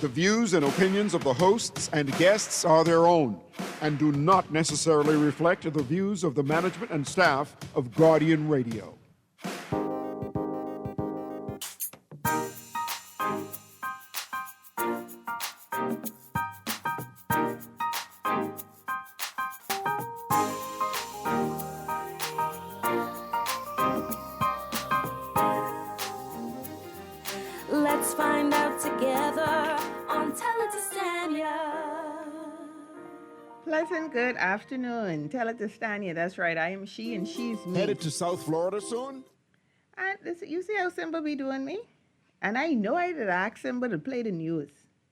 The views and opinions of the hosts and guests are their own and do not necessarily reflect the views of the management and staff of Guardian Radio. Let's find out together on Tell It to Stanya. Pleasant good afternoon. Tell it to Stanya. That's right. I am she and she's me. Headed to South Florida soon? And listen, you see how Simba be doing me? And I know I did ask Simba to play the news.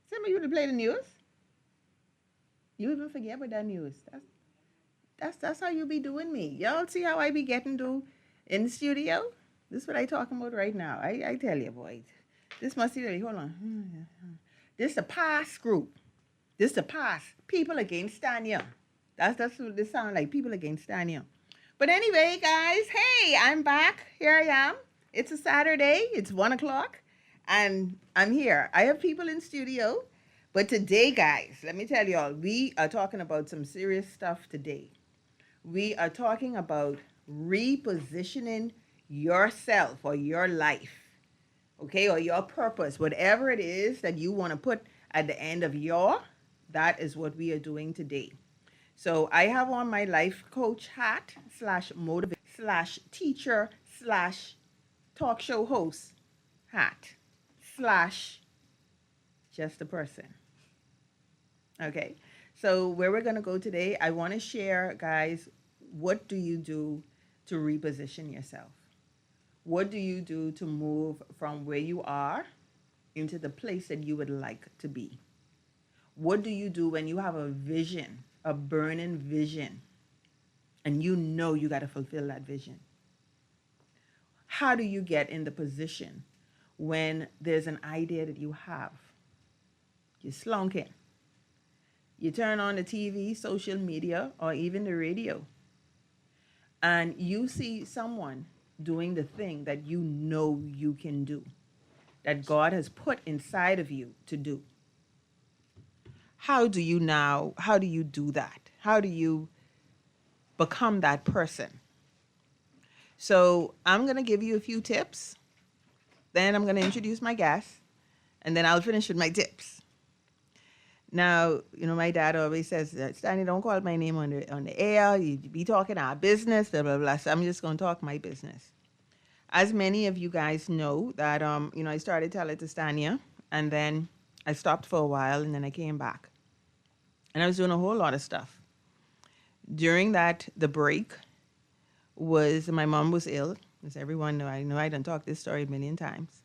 Simba, you to play the news? You even forget about that news. That's how you be doing me. Y'all see how I be getting to in the studio? This is what I talking about right now. I tell you, boy. This must be, hold on. This the past group. This the past. People against Stanya. That's what this sound like. People against Stanya. But anyway, guys, hey, I'm back. Here I am. It's a Saturday. It's 1 o'clock. And I'm here. I have people in studio. But today, guys, let me tell y'all, we are talking about some serious stuff today. We are talking about repositioning yourself or your life. Okay, or your purpose, whatever it is that you want to put at the end of that is what we are doing today. So I have on my life coach hat / motivator / teacher / talk show host hat / just a person. Okay, so where we're going to go today, I want to share, guys, what do you do to reposition yourself? What do you do to move from where you are into the place that you would like to be? What do you do when you have a vision, a burning vision, and you know you got to fulfill that vision? How do you get in the position when there's an idea that you have? You're slunking. You turn on the TV, social media, or even the radio, and you see someone doing the thing that you know you can do, that God has put inside of you to do. How do you do that? How do you become that person? So I'm going to give you a few tips. Then I'm going to introduce my guest. And then I'll finish with my tips. Now, you know, my dad always says, Stanya, don't call my name on the air. You be talking our business, blah, blah, blah. So I'm just going to talk my business. As many of you guys know that, I started Tell It to Stanya, and then I stopped for a while, and then I came back. And I was doing a whole lot of stuff. During the break was my mom was ill, as everyone know. I know I done talked this story a million times.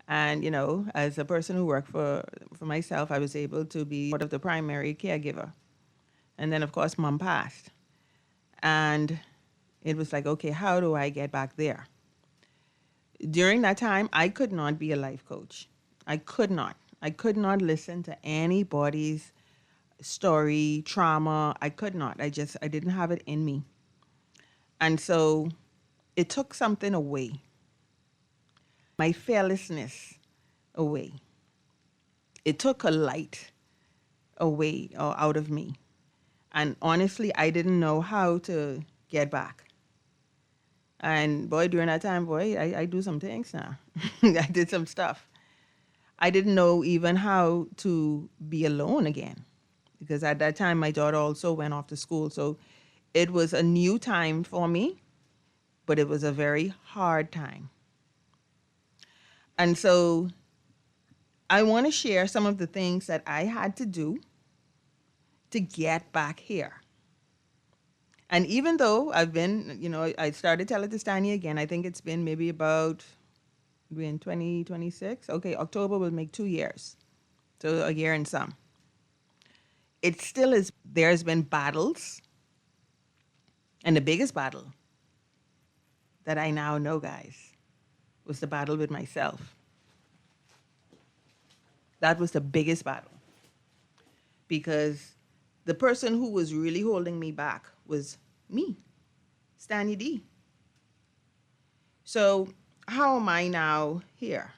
And, you know, as a person who worked for myself, I was able to be sort of the primary caregiver. And then, of course, mom passed. And it was like, okay, how do I get back there? During that time, I could not be a life coach. I could not. I could not listen to anybody's story, trauma. I could not. I didn't have it in me. And so it took something away. My fearlessness away. It took a light away or out of me. And honestly, I didn't know how to get back. And boy, during that time, I do some things now. I did some stuff. I didn't know even how to be alone again. Because at that time, my daughter also went off to school. So it was a new time for me, but it was a very hard time. And so I want to share some of the things that I had to do to get back here. And even though I've been, I started Tell It to Stanya again, I think it's been maybe about in 2026. Okay, October will make 2 years. So a year and some. It still is, there's been battles. And the biggest battle that I now know, guys, was the battle with myself. That was the biggest battle. Because the person who was really holding me back was me, Stanya D. So how am I now here?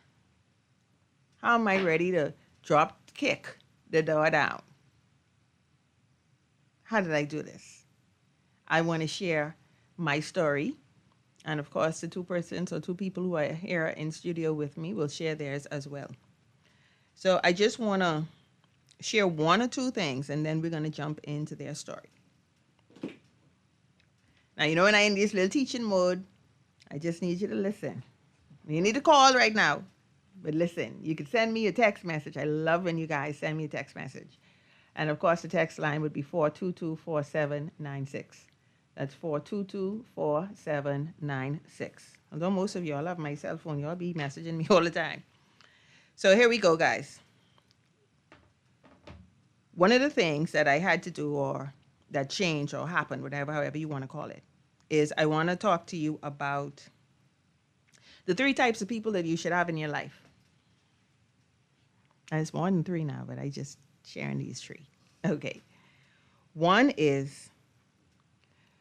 How am I ready to drop kick the door down. How did I do this? I want to share my story. And of course, the two persons or two people who are here in studio with me will share theirs as well. So I just want to share one or two things, and then we're going to jump into their story. Now, you know, when I'm in this little teaching mode, I just need you to listen. You need to call right now, but listen. You can send me a text message. I love when you guys send me a text message. And of course, the text line would be 422-4796. That's 422-4796. Although most of y'all have my cell phone, y'all be messaging me all the time. So here we go, guys. One of the things that I had to do, or that changed or happened, whatever, however you want to call it, is I want to talk to you about the 3 types of people that you should have in your life. And it's more than 3 now, but I just sharing these 3. Okay. One is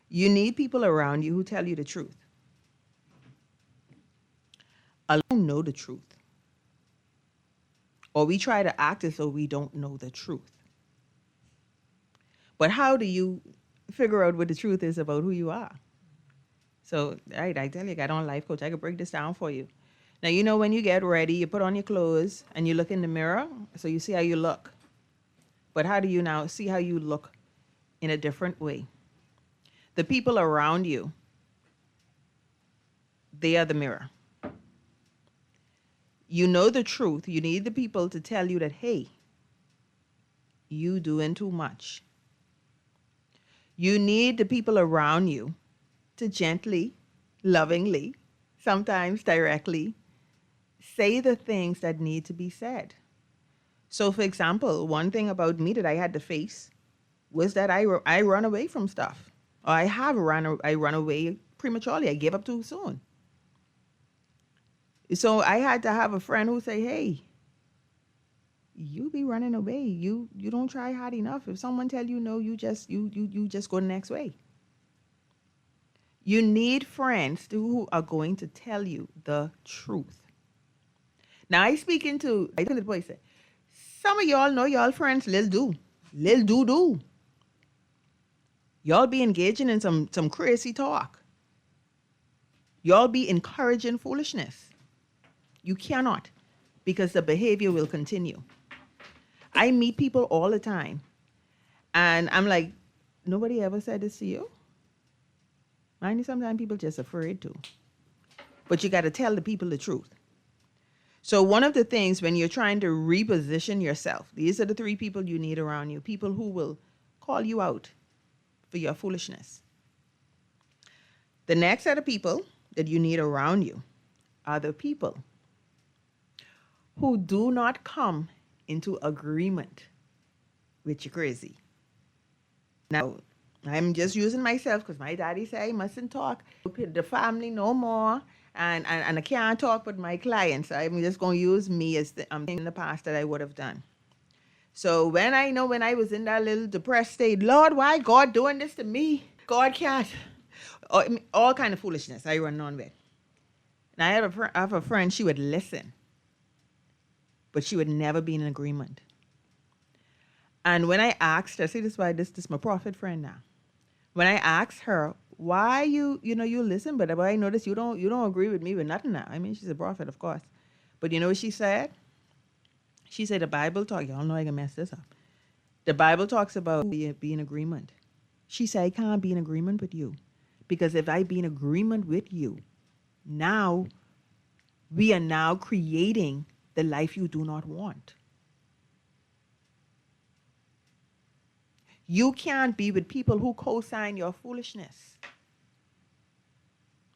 you need people around you who tell you the truth. I don't know the truth. Or we try to act as though we don't know the truth. But how do you figure out what the truth is about who you are? So, right, I tell you, I got on Life Coach. I could break this down for you. Now, you know, when you get ready, you put on your clothes and you look in the mirror, so you see how you look. But how do you now see how you look in a different way? The people around you, they are the mirror. You know the truth. You need the people to tell you that, hey, you doing too much. You need the people around you to gently, lovingly, sometimes directly, say the things that need to be said. So, for example, one thing about me that I had to face was that I run away from stuff. Or I run away prematurely. I gave up too soon. So I had to have a friend who say, hey, you be running away. You don't try hard enough. If someone tell you no, you just go the next way. You need friends who are going to tell you the truth. Now I to the boy said, some of y'all know y'all friends lil do. Y'all be engaging in some crazy talk. Y'all be encouraging foolishness. You cannot, because the behavior will continue. I meet people all the time, and I'm like, nobody ever said this to you? Mind you, sometimes people just afraid to. But you got to tell the people the truth. So one of the things when you're trying to reposition yourself, these are the 3 people you need around you, people who will call you out for your foolishness. The next set of people that you need around you are the people who do not come into agreement with you crazy. Now, I'm just using myself because my daddy said I mustn't talk to the family no more, and I can't talk with my clients. So I'm just going to use me as in the past that I would have done. So when I was in that little depressed state, Lord, why God doing this to me? God can't. All kind of foolishness I run on with. Now I have a friend, she would listen, but she would never be in agreement. And when I asked her, see, this is my prophet friend now. When I asked her, why you listen, but I notice you don't agree with me with nothing now. I mean, she's a prophet, of course. But you know what she said? She said the Bible talk, y'all know I can mess this up. The Bible talks about be in agreement. She said, I can't be in agreement with you. Because if I be in agreement with you, now we are now creating the life you do not want. You can't be with people who co-sign your foolishness.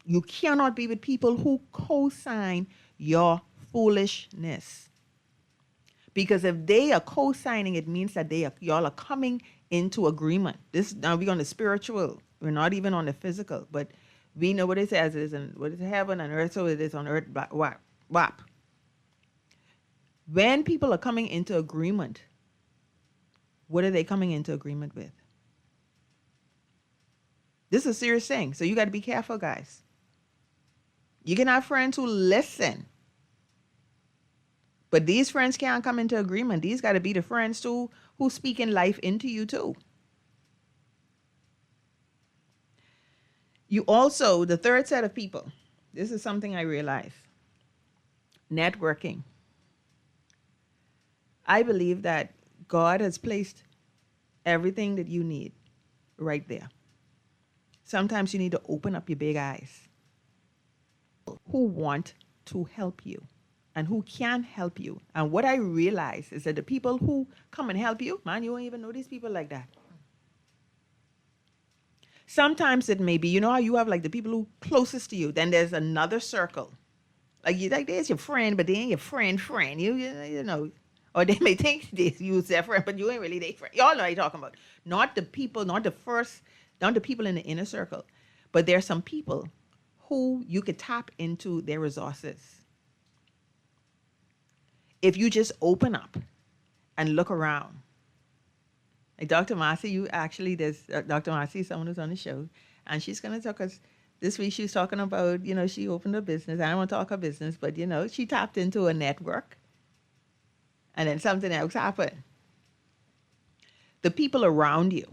You cannot be with people who co-sign your foolishness. Because if they are co-signing, it means that y'all are coming into agreement. Now we're on the spiritual. We're not even on the physical, but we know what it says is in what is heaven and earth, so it is on earth. WAP. When people are coming into agreement, what are they coming into agreement with? This is a serious thing, so you got to be careful, guys. You can have friends who listen, But these friends can't come into agreement. These got to be the friends too who speaking life into you too. You also, the third set of people, this is something I realized. Networking. I believe that God has placed everything that you need right there. Sometimes you need to open up your big eyes. Who want to help you and who can help you. And what I realize is that the people who come and help you, man, you won't even know these people like that. Sometimes it may be, you know how you have like the people who closest to you, then there's another circle. Like there's your friend, but they ain't your friend. You know. Or they may think they use their friend, but you ain't really their friend. Y'all know what I'm talking about. Not the people, not the people in the inner circle. But there are some people who you could tap into their resources. If you just open up and look around. Like Dr. Marcy, there's Dr. Marcy, someone who's on the show, and she's going to talk us, this week she's talking about, she opened a business. I don't want to talk her business, but, she tapped into a network, and then something else happened. The people around you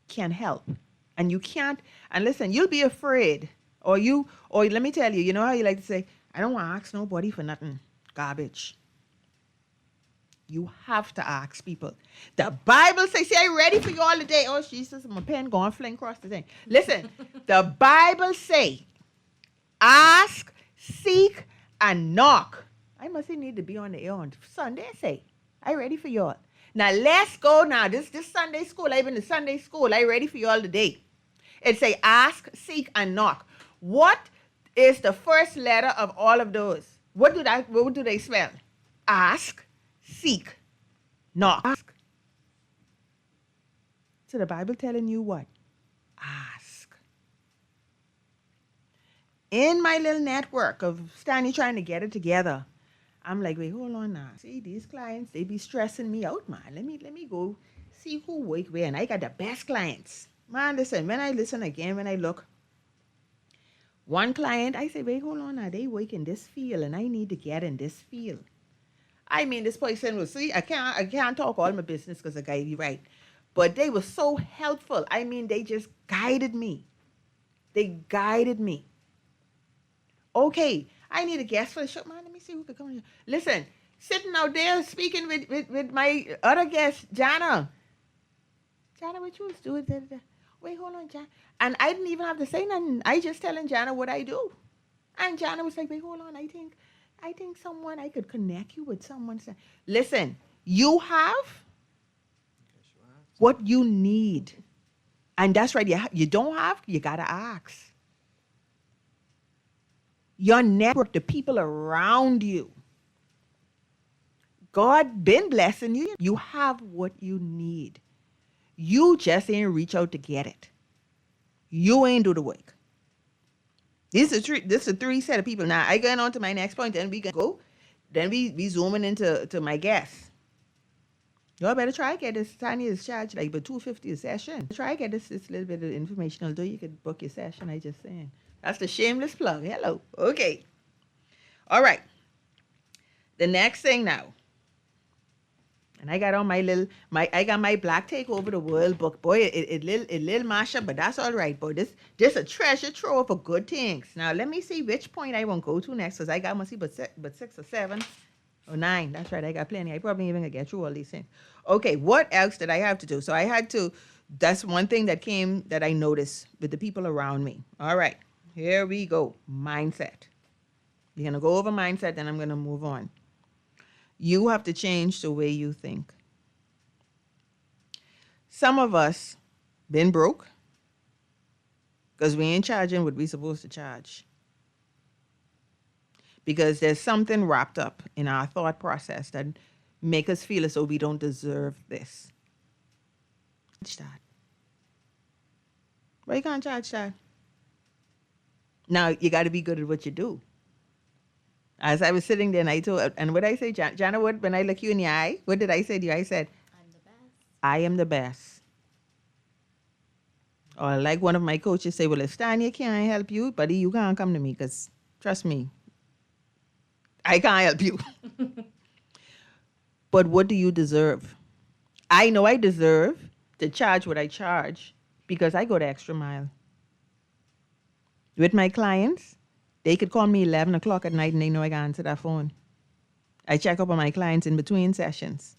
can help, and you can't, and listen, you'll be afraid, or let me tell you, you know how you like to say, I don't want to ask nobody for nothing, garbage. You have to ask people. The Bible says, see, I'm ready for you all today. Oh, Jesus, my pen going fling across the thing. Listen, the Bible say, ask, seek, and knock. I must need to be on the air on Sunday. Say, I'm ready for y'all. Now, let's go now. This Sunday school, I've been to Sunday school. I'm ready for y'all today. It say, ask, seek, and knock. What is the first letter of all of those? What do they spell? Ask, seek, knock. Ask. So the Bible telling you what? Ask. In my little network of Stanya trying to get it together, I'm like, wait, hold on now. See, these clients, they be stressing me out, man. Let me go see who work where. And I got the best clients. Man, listen, when I look, one client, I say, wait, hold on now. They work in this field and I need to get in this field. I mean, this person was, see, I can't talk all my business because the guy be right. But they were so helpful. I mean, they just guided me. They guided me. Okay, I need a guest for the show. Man, let me see who could come here. Listen, sitting out there speaking with my other guest, Jana. Jana, what you was doing? Wait, hold on, Jana. And I didn't even have to say nothing. I just telling Jana what I do. And Jana was like, wait, hold on, I think I could connect you with someone. Listen, you have what you need. And that's right. You don't have, you got to ask. Your network, the people around you. God been blessing you. You have what you need. You just ain't reach out to get it. You ain't do the work. This is a three set of people. Now I going on to my next point, then we can go. Then we zooming into my guests. Y'all better try get this. Stanya is charged like $250 a session. Try get this little bit of information. Although you could book your session, I just saying. That's the shameless plug. Hello. Okay. All right. The next thing now. And I got on I got my Black Take Over the World book. Boy, it little mash up, but that's all right, boy. This a treasure trove of good things. Now let me see which point I won't go to next, because I got must see but 6 or 7 or 9. That's right, I got plenty. I probably even gonna get through all these things. Okay, what else did I have to do? So I had to, that's one thing that I noticed with the people around me. All right, here we go. Mindset. We're gonna go over mindset, then I'm gonna move on. You have to change the way you think. Some of us been broke because we ain't charging what we supposed to charge. Because there's something wrapped up in our thought process that make us feel as though we don't deserve this. Charge that. Why you can't charge that? Now, you got to be good at what you do. As I was sitting there, and I told, and what I say, Jana, when I look you in the eye, what did I say to you? I said, I'm the best. I am the best. Or like one of my coaches say, well, if Stanya can't help you, buddy, you can't come to me, because trust me, I can't help you. But what do you deserve? I know I deserve to charge what I charge because I go the extra mile. With my clients, they could call me 11 o'clock at night and they know I can answer that phone. I check up on my clients in between sessions.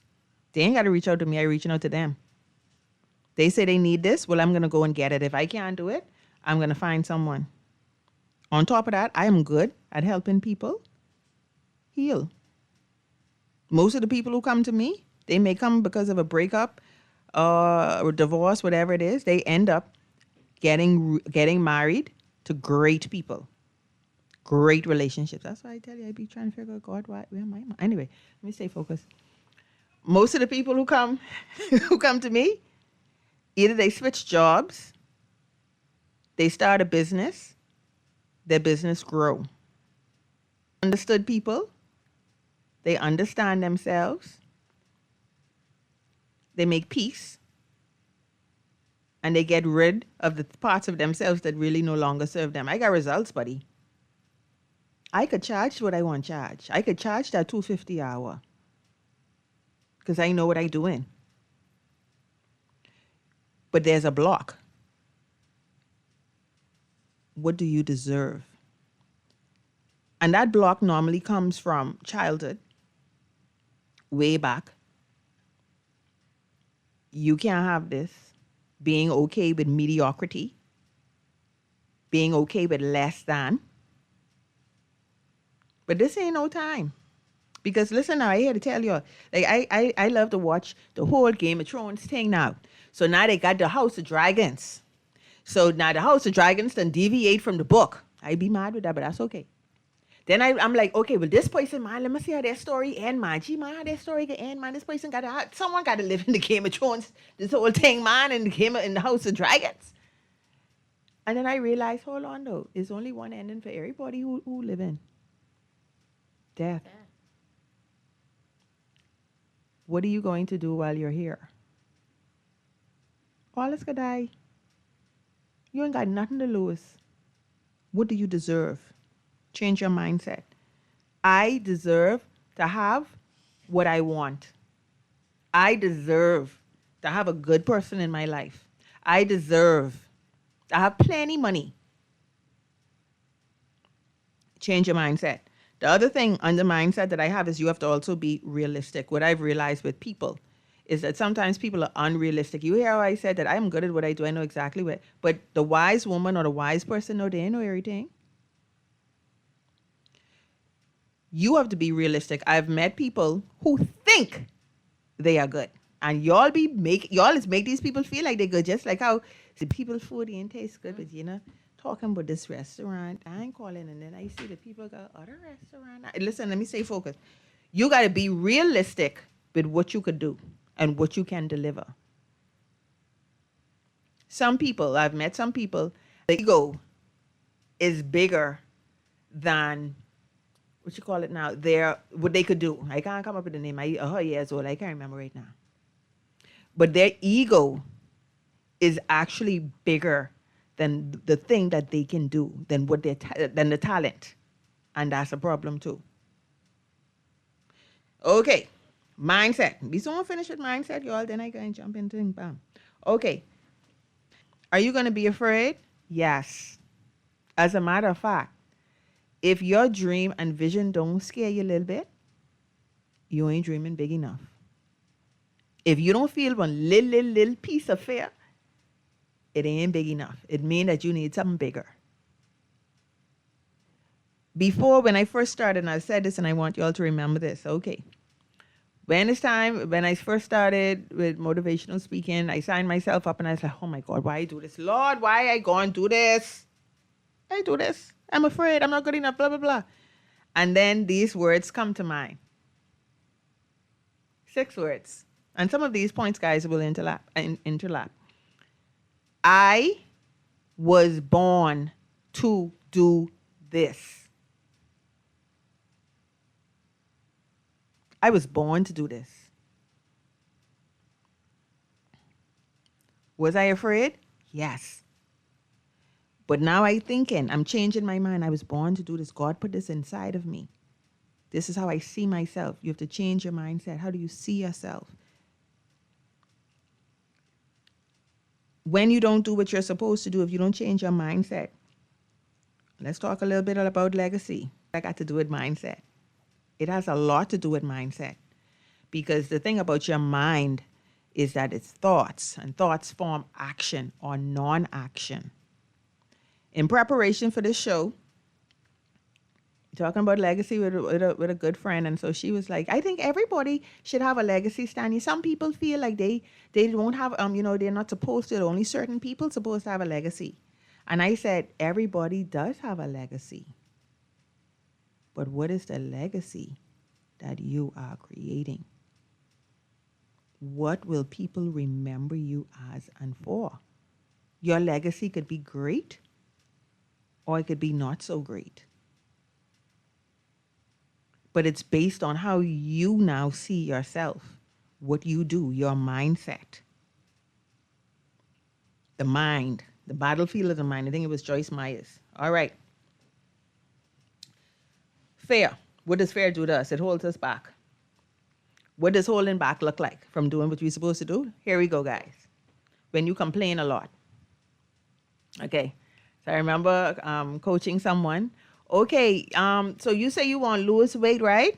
They ain't got to reach out to me. I'm reaching out to them. They say they need this. Well, I'm going to go and get it. If I can't do it, I'm going to find someone. On top of that, I am good at helping people heal. Most of the people who come to me, they may come because of a breakup or divorce, whatever it is. They end up getting married to great people, great relationships. That's why I tell you, I be trying to figure out, God, where am I? Anyway, let me stay focused. Most of the people who come who come to me, either they switch jobs, they start a business, their business grow. Understood people, they understand themselves, they make peace, and they get rid of the parts of themselves that really no longer serve them. I got results, buddy. I could charge what I want to charge. I could charge that $250 an hour because I know what I'm doing. But there's a block. What do you deserve? And that block normally comes from childhood, way back. You can't have this. Being okay with mediocrity. Being okay with less than. But this ain't no time. Because listen now, I here to tell you, like I love to watch the whole Game of Thrones thing now. So now they got the House of Dragons. So now the House of Dragons then deviate from the book. I be mad with that, but that's okay. Then I'm like, okay, well, this person, man, let me see how their story end, man. Gee, man, how their story can end, man. This person someone got to live in the Game of Thrones, this whole thing, man, in the House of Dragons. And then I realized, hold on, though, there's only one ending for everybody who live in. Death. Yeah. What are you going to do while you're here? All is gonna die. You ain't got nothing to lose. What do you deserve? Change your mindset. I deserve to have what I want. I deserve to have a good person in my life. I deserve to have plenty money. Change your mindset. The other thing under mindset that I have is you have to also be realistic. What I've realized with people is that sometimes people are unrealistic. You hear how I said that I'm good at what I do. I know exactly what. But the wise woman or the wise person, no, they know everything. You have to be realistic. I've met people who think they are good. And y'all is make these people feel like they're good. Just like how the people's food ain't taste good, but talking about this restaurant, I ain't calling, and then I see the people go, other restaurant. Listen, let me stay focused. You got to be realistic with what you could do and what you can deliver. I've met some people, the ego is bigger than, what you call it now, what they could do. I can't come up with the name. 100 years old. I can't remember right now. But their ego is actually bigger than the thing that they can do, than than the talent. And that's a problem too. Okay, mindset. We soon finish with mindset, y'all. Then I can jump into it. Bam. Okay. Are you going to be afraid? Yes. As a matter of fact, if your dream and vision don't scare you a little bit, you ain't dreaming big enough. If you don't feel one little piece of fear, it ain't big enough. It means that you need something bigger. Before, when I first started, and I said this and I want you all to remember this, okay. When I first started with motivational speaking, I signed myself up and I was like, oh my God, why I do this? Lord, why I go and do this? I do this. I'm afraid I'm not good enough, blah, blah, blah. And then these words come to mind. 6 words. And some of these points, guys, will interlap. I was born to do this. I was born to do this. Was I afraid? Yes. But now I'm changing my mind. I was born to do this. God put this inside of me. This is how I see myself. You have to change your mindset. How do you see yourself? When you don't do what you're supposed to do, if you don't change your mindset, let's talk a little bit about legacy. I got to do with mindset. It has a lot to do with mindset, because the thing about your mind is that it's thoughts, and thoughts form action or non-action. In preparation for this show, talking about legacy with a good friend, and so she was like, I think everybody should have a legacy, Stanya. Some people feel like they won't have, they're not supposed to. Only certain people supposed to have a legacy. And I said, everybody does have a legacy. But what is the legacy that you are creating? What will people remember you as and for? Your legacy could be great, or it could be not so great. But it's based on how you now see yourself, what you do, your mindset. The mind, the battlefield of the mind. I think it was Joyce Myers. All right. Fear. What does fear do to us? It holds us back. What does holding back look like from doing what we're supposed to do? Here we go, guys. When you complain a lot. Okay. So I remember coaching someone. Okay, so you say you want to lose weight, right?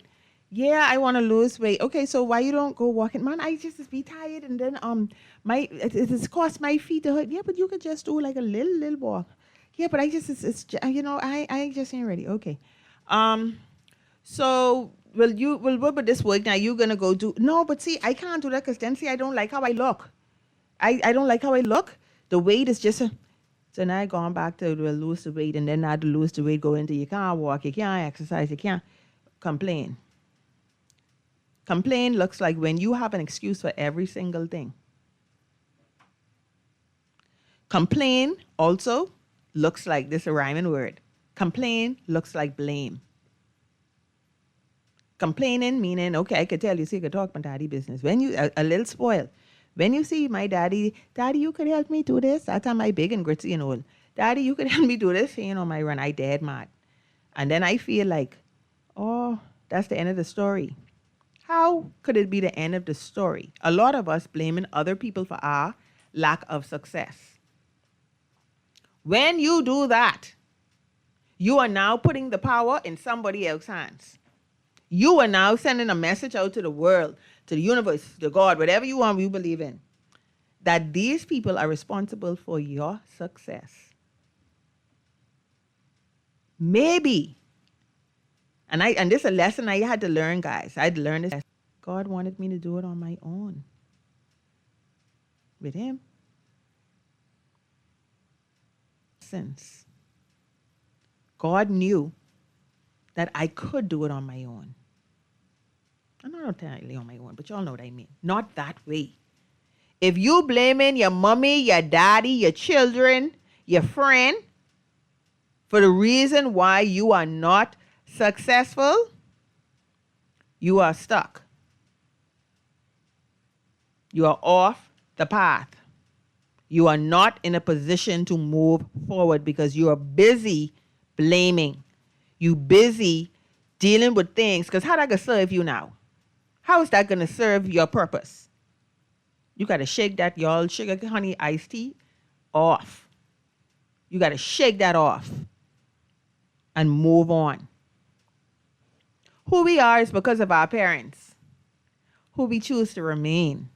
Yeah, I want to lose weight. Okay, so why you don't go walking? Man, I just be tired, and then it's cost my feet to hurt. Yeah, but you could just do like a little walk. Yeah, but I just I just ain't ready. Okay, so will what would this work? Now you gonna go do? No, but see, I can't do that because then see, I don't like how I look. I don't like how I look. The weight is just so now I gone back to lose the weight, and then now to lose the weight, go into you can't walk, you can't exercise, you can't complain. Complain looks like when you have an excuse for every single thing. Complain also looks like, this is a rhyming word. Complain looks like blame. Complaining meaning, okay, I could tell you, see, you could talk my daddy business. When you, a little spoiled. When you see my daddy, you could help me do this. That time I big and gritty and old. Daddy, you could help me do this. My run, I dead mad. And then I feel like, oh, that's the end of the story. How could it be the end of the story? A lot of us blaming other people for our lack of success. When you do that, you are now putting the power in somebody else's hands. You are now sending a message out to the world, to the universe, to God, whatever you want, you believe in, that these people are responsible for your success. Maybe. And this is a lesson I had to learn, guys. I had to learn this. God wanted me to do it on my own. With him. Since God knew that I could do it on my own. I'm not entirely on my own, but y'all know what I mean. Not that way. If you blaming your mommy, your daddy, your children, your friend for the reason why you are not successful, you are stuck. You are off the path. You are not in a position to move forward because you are busy blaming. You busy dealing with things, because how that going to serve you now? How is that going to serve your purpose? You got to shake that, y'all, sugar, honey, iced tea off. You got to shake that off and move on. Who we are is because of our parents. Who we choose to remain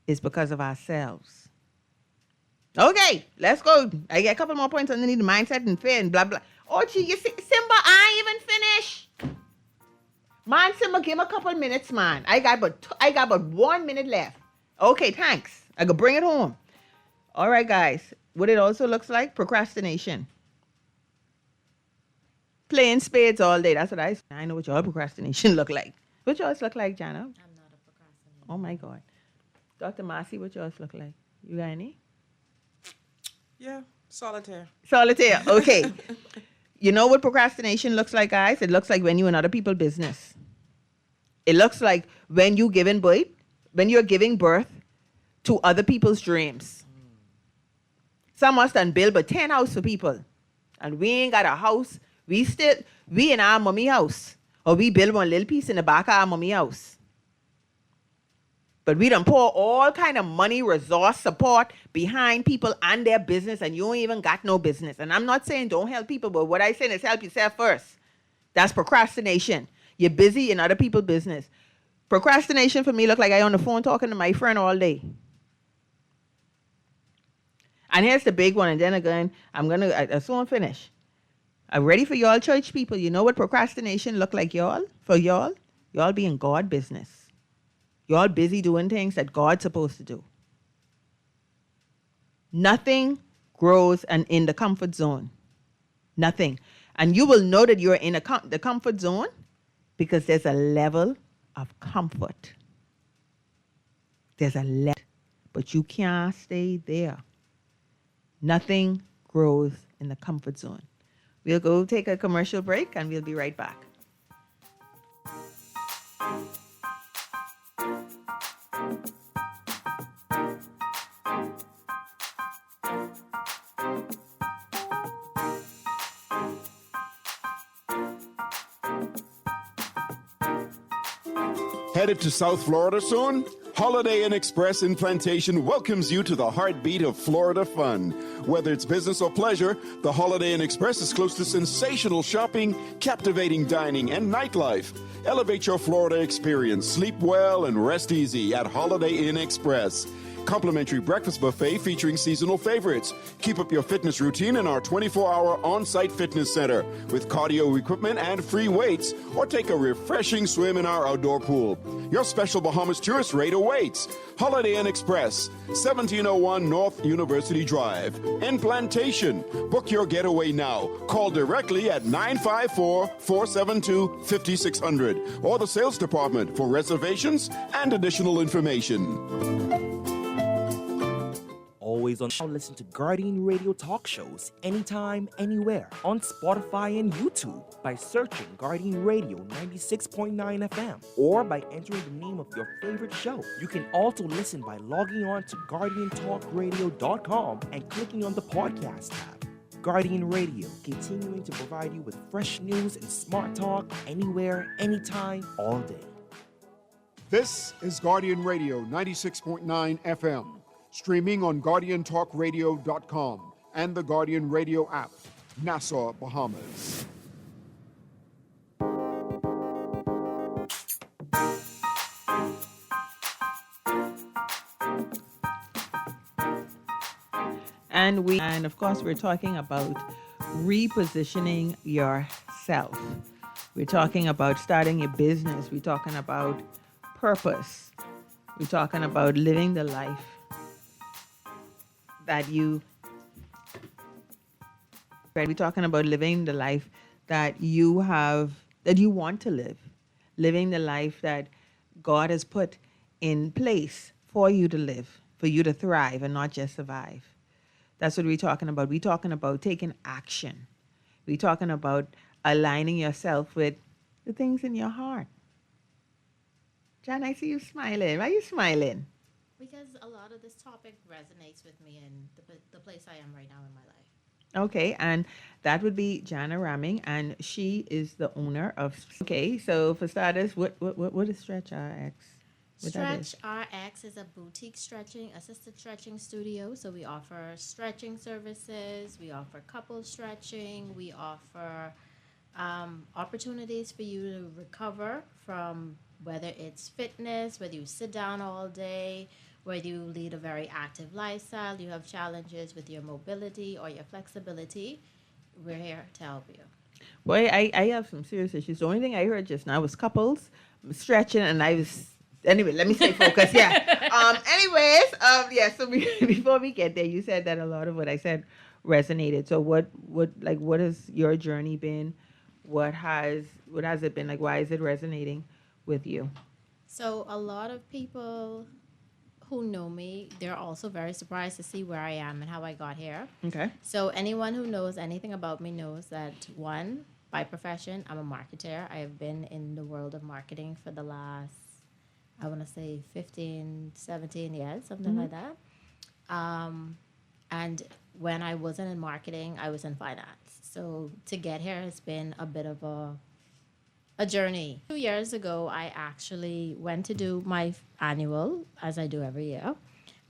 is because of ourselves. Okay, let's go. I get a couple more points underneath the mindset and fear and blah, blah. Oh, gee, you see, Simba, I ain't even finished. Man, Simba, give me a couple minutes, man. I got but 1 minute left. Okay, thanks. I can bring it home. All right, guys. What it also looks like, procrastination. Playing spades all day. That's what I know what your procrastination look like. What yours look like, Jana? I'm not a procrastinator. Oh, my God. Dr. Marcy, what yours look like? You got any? Yeah, solitaire. Solitaire, okay. You know what procrastination looks like, guys? It looks like when you're in other people's business. It looks like when you're giving birth to other people's dreams. Some of us done build but 10 houses for people. And we ain't got a house. We in our mommy house. Or we build one little piece in the back of our mommy house. But we done pour all kind of money, resource, support behind people and their business, and you ain't even got no business. And I'm not saying don't help people, but what I saying is help yourself first. That's procrastination. You're busy in other people's business. Procrastination for me look like I on the phone talking to my friend all day. And here's the big one, and then again, I soon finish. I'm ready for y'all church people. You know what procrastination look like, y'all? For y'all? Y'all be in God business. Y'all busy doing things that God's supposed to do. Nothing grows in the comfort zone. Nothing. And you will know that you're in the comfort zone because there's a level of comfort. There's a level, but you can't stay there. Nothing grows in the comfort zone. We'll go take a commercial break and we'll be right back. Headed to South Florida soon? Holiday Inn Express in Plantation welcomes you to the heartbeat of Florida fun. Whether it's business or pleasure, the Holiday Inn Express is close to sensational shopping, captivating dining, and nightlife. Elevate your Florida experience. Sleep well and rest easy at Holiday Inn Express. Complimentary breakfast buffet featuring seasonal favorites. Keep up your fitness routine in our 24-hour on-site fitness center with cardio equipment and free weights, or take a refreshing swim in our outdoor pool. Your special Bahamas tourist rate awaits. Holiday Inn Express, 1701 North University Drive, in Plantation. Book your getaway now. Call directly at 954-472-5600 or the sales department for reservations and additional information. Always on. Now listen to Guardian Radio talk shows anytime, anywhere on Spotify and YouTube by searching Guardian Radio 96.9 FM or by entering the name of your favorite show. You can also listen by logging on to GuardianTalkRadio.com and clicking on the podcast tab. Guardian Radio, continuing to provide you with fresh news and smart talk anywhere, anytime, all day. This is Guardian Radio 96.9 FM. Streaming on GuardianTalkRadio.com and the Guardian Radio app, Nassau, Bahamas. And of course, we're talking about repositioning yourself. We're talking about starting a business. We're talking about purpose. We're talking about living the life that we're talking about living the life that you want to live, living the life that God has put in place for you to live, for you to thrive and not just survive. That's what we're talking about. We're talking about taking action. We're talking about aligning yourself with the things in your heart. John, I see you smiling. Why are you smiling? Because a lot of this topic resonates with me in the place I am right now in my life. Okay, and that would be Jana Ramming, and she is the owner of. Okay, so for starters, what is Stretch RX? Stretch RX is a boutique assisted stretching studio. So we offer stretching services, we offer couple stretching, we offer opportunities for you to recover from whether it's fitness, whether you sit down all day, whether you lead a very active lifestyle, you have challenges with your mobility or your flexibility, we're here to help you. Boy, I have some serious issues. The only thing I heard just now was couples, stretching, and I was... Anyway, let me stay focused, yeah. So before we get there, you said that a lot of what I said resonated. So what has your journey been? What has it been? Like, why is it resonating with you? So a lot of people who know me, they're also very surprised to see where I am and how I got here. Okay. So anyone who knows anything about me knows that, one, by profession, I'm a marketer. I have been in the world of marketing for the last, I want to say 15, 17 years, something like that. And when I wasn't in marketing, I was in finance. So to get here has been a bit of a a journey. 2 years ago, I actually went to do my annual, as I do every year,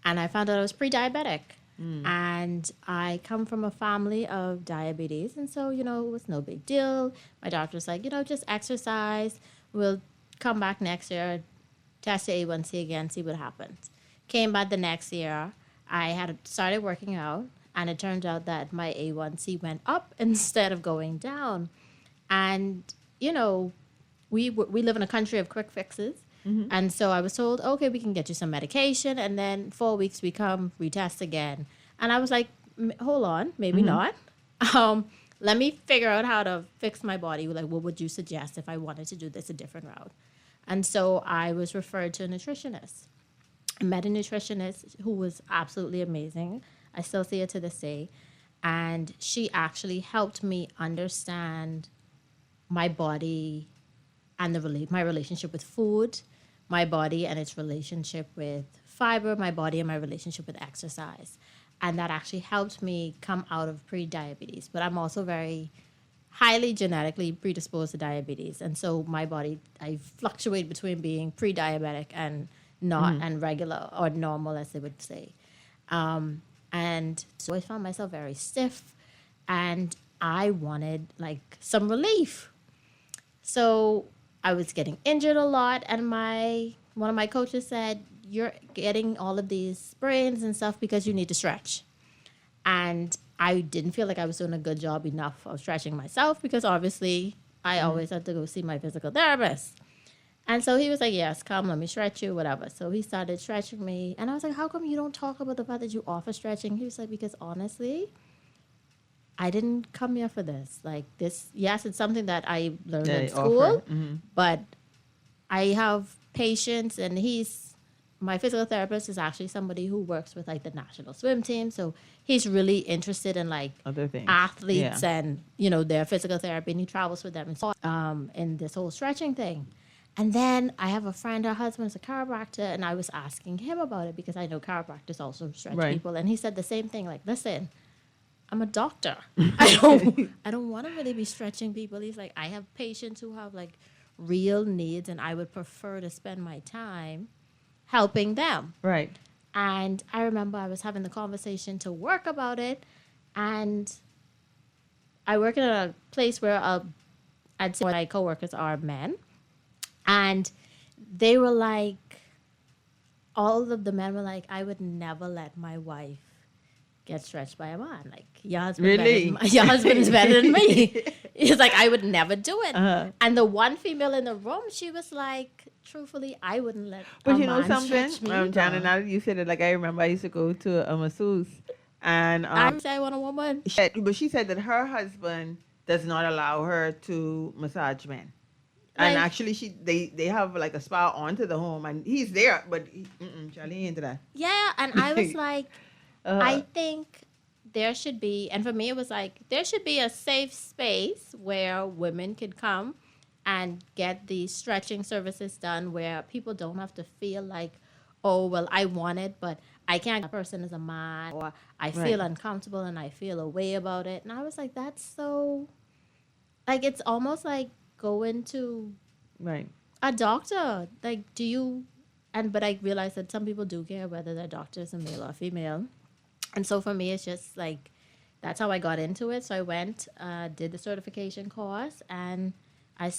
and I found out I was pre-diabetic. And I come from a family of diabetes, and so it was no big deal. My doctor was like, just exercise. We'll come back next year, test your A1C again, see what happens. Came back the next year. I had started working out, and it turned out that my A1C went up instead of going down. And we live in a country of quick fixes. And so I was told, okay, we can get you some medication, and then 4 weeks we come retest again. And I was like, hold on, maybe not. Let me figure out how to fix my body. Like, what would you suggest if I wanted to do this a different route? And so I was referred to a nutritionist. I met a nutritionist who was absolutely amazing. I still see her to this day. And she actually helped me understand my body and my relationship with food, my body and its relationship with fiber, my body and my relationship with exercise. And that actually helped me come out of pre-diabetes. But I'm also very highly genetically predisposed to diabetes. And so my body, I fluctuate between being pre-diabetic and not, and regular or normal, as they would say. And so I found myself very stiff, and I wanted like some relief. So I was getting injured a lot, and one of my coaches said, "You're getting all of these sprains and stuff because you need to stretch." And I didn't feel like I was doing a good job enough of stretching myself, because obviously I always had to go see my physical therapist. And so he was like, "Yes, come, let me stretch you, whatever." So he started stretching me, and I was like, "How come you don't talk about the fact that you offer stretching?" He was like, "Because honestly, I didn't come here for this. Like this, yes, it's something that I learned in school, but I have patients, and my physical therapist is actually somebody who works with like the national swim team. So he's really interested in like Other things. athletes and, their physical therapy, and he travels with them and so in this whole stretching thing. And then I have a friend, her husband is a chiropractor, and I was asking him about it because I know chiropractors also stretch people. And he said the same thing, like, "Listen, I'm a doctor. I don't want to really be stretching people." He's like, "I have patients who have like real needs, and I would prefer to spend my time helping them." Right. And I remember I was having the conversation to work about it, and I work in a place where I'd say my coworkers are men, and they were like, all of the men were like, "I would never let my wife get stretched by a man. Like, your husband, Really? Your husband is better than me." He's like, "I would never do it." And the one female in the room, she was like, "Truthfully, I wouldn't let But a you know man something, stretch me Janet, either." now that you said it, like I remember I used to go to a masseuse, and I would say I want a woman. she said that her husband does not allow her to massage men. And Like- actually, they have like a spa onto the home, and he's there, but Charlie ain't into that. Yeah, and I was like, I think there should be, and for me it was like, there should be a safe space where women could come and get these stretching services done, where people don't have to feel like, "Oh, well, I want it, but I can't. That person is a man," or "I feel uncomfortable and I feel a way about it." And I was like, that's so, like, it's almost like going to Right. a doctor. Like, but I realized that some people do care whether their doctor is a male or female. And so for me, it's just like, that's how I got into it. So I went, did the certification course, and I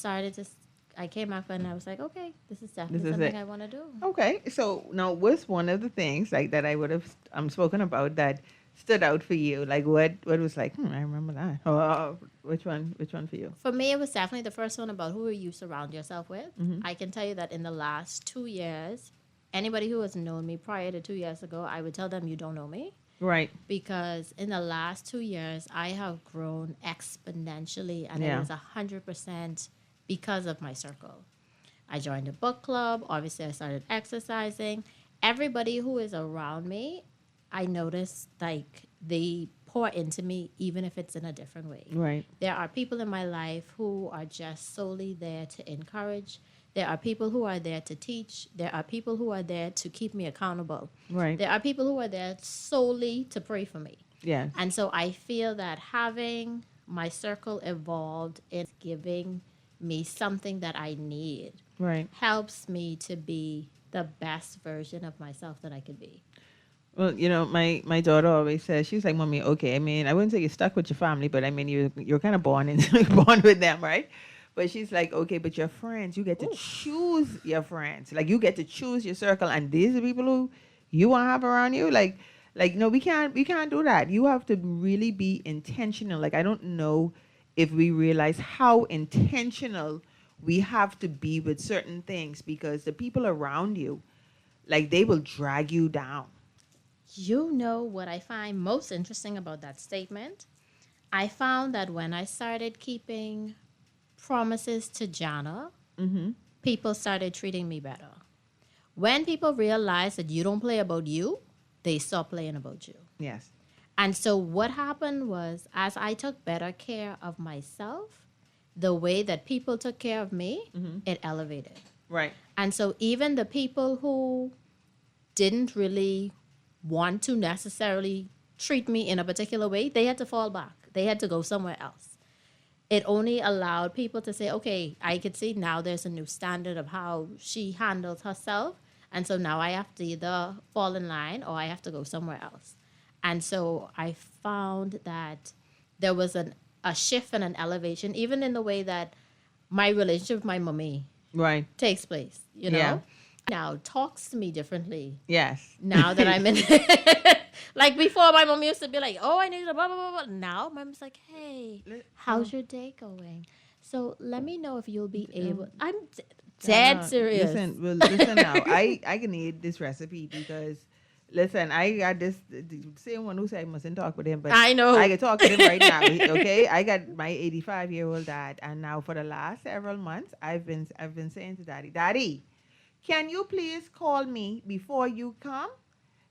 came up and I was like, okay, this is definitely something I want to do. Okay, so now what's one of the things like that I would have spoken about that stood out for you? Like what was like, I remember that. Which one for you? For me, it was definitely the first one about who you surround yourself with. I can tell you that in the last 2 years, anybody who has known me prior to 2 years ago, I would tell them, "You don't know me." Right. Because in the last 2 years, I have grown exponentially, and it is 100% because of my circle. I joined a book club. Obviously, I started exercising. Everybody who is around me, I notice like they pour into me, even if it's in a different way. Right. There are people in my life who are just solely there to encourage. There are people who are there to teach. There are people who are there to keep me accountable. Right. There are people who are there solely to pray for me. Yes. And so I feel that having my circle evolved is giving me something that I need Right. helps me to be the best version of myself that I could be. Well, my daughter always says, she's like, "Mommy, okay. I mean, I wouldn't say you're stuck with your family, but I mean, you're kind of born and born with them, right?" But she's like, "Okay, but your friends, you get to choose your friends. Like, you get to choose your circle, and these are people who you want to have around you. Like, no, we can't do that. You have to really be intentional. Like, I don't know if we realize how intentional we have to be with certain things because the people around you, like, they will drag you down." You know what I find most interesting about that statement? I found that when I started keeping promises to Jana, people started treating me better. When people realize that you don't play about you, they stop playing about you. Yes. And so what happened was, as I took better care of myself, the way that people took care of me, it elevated. Right. And so even the people who didn't really want to necessarily treat me in a particular way, they had to fall back. They had to go somewhere else. It only allowed people to say, okay, I could see now there's a new standard of how she handles herself. And so now I have to either fall in line or I have to go somewhere else. And so I found that there was a shift and an elevation, even in the way that my relationship with my mommy Right. takes place, Yeah. Now talks to me differently. Yes. Now that I'm in, like before, my mom used to be like, "Oh, I need to blah blah blah." Now my mom's like, "Hey, how's your day going? So let me know if you'll be able." I'm dead serious. Listen now. I can eat this recipe because, listen, I got this the same one who said I mustn't talk with him, but I know. I can talk with him right now. Okay, I got my 85-year-old dad, and now for the last several months, I've been saying to Daddy, can you please call me before you come?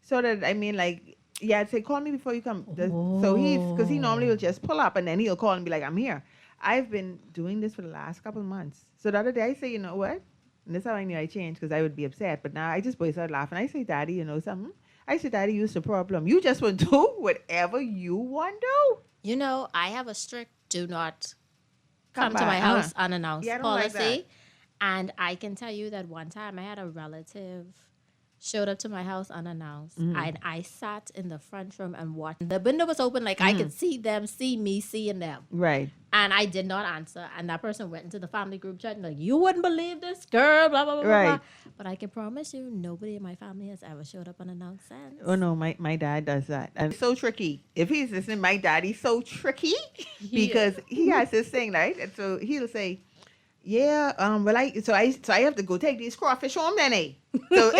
So that, I mean, like, yeah, I'd say, call me before you come. So because he normally will just pull up and then he'll call and be like, I'm here. I've been doing this for the last couple of months. So the other day I say, you know what? And that's how I knew I changed because I would be upset. But now I just burst out laughing. I say, Daddy, you know something? I say, Daddy, you's the problem. You just will do whatever you want to do. I have a strict do not come Come to by, my house unannounced Yeah, I don't like policy. that. And I can tell you that one time I had a relative showed up to my house unannounced, and I sat in the front room and watched. The window was open, like I could see them, see me, seeing them. Right. And I did not answer. And that person went into the family group chat and like, you wouldn't believe this girl, blah, blah, blah, Right. blah, blah. But I can promise you, nobody in my family has ever showed up unannounced since. Oh no, my dad does that. And it's so tricky. If he's listening, my daddy's so tricky because he has this thing, right? And so he'll say, yeah, well I have to go take these crawfish home then, eh? So,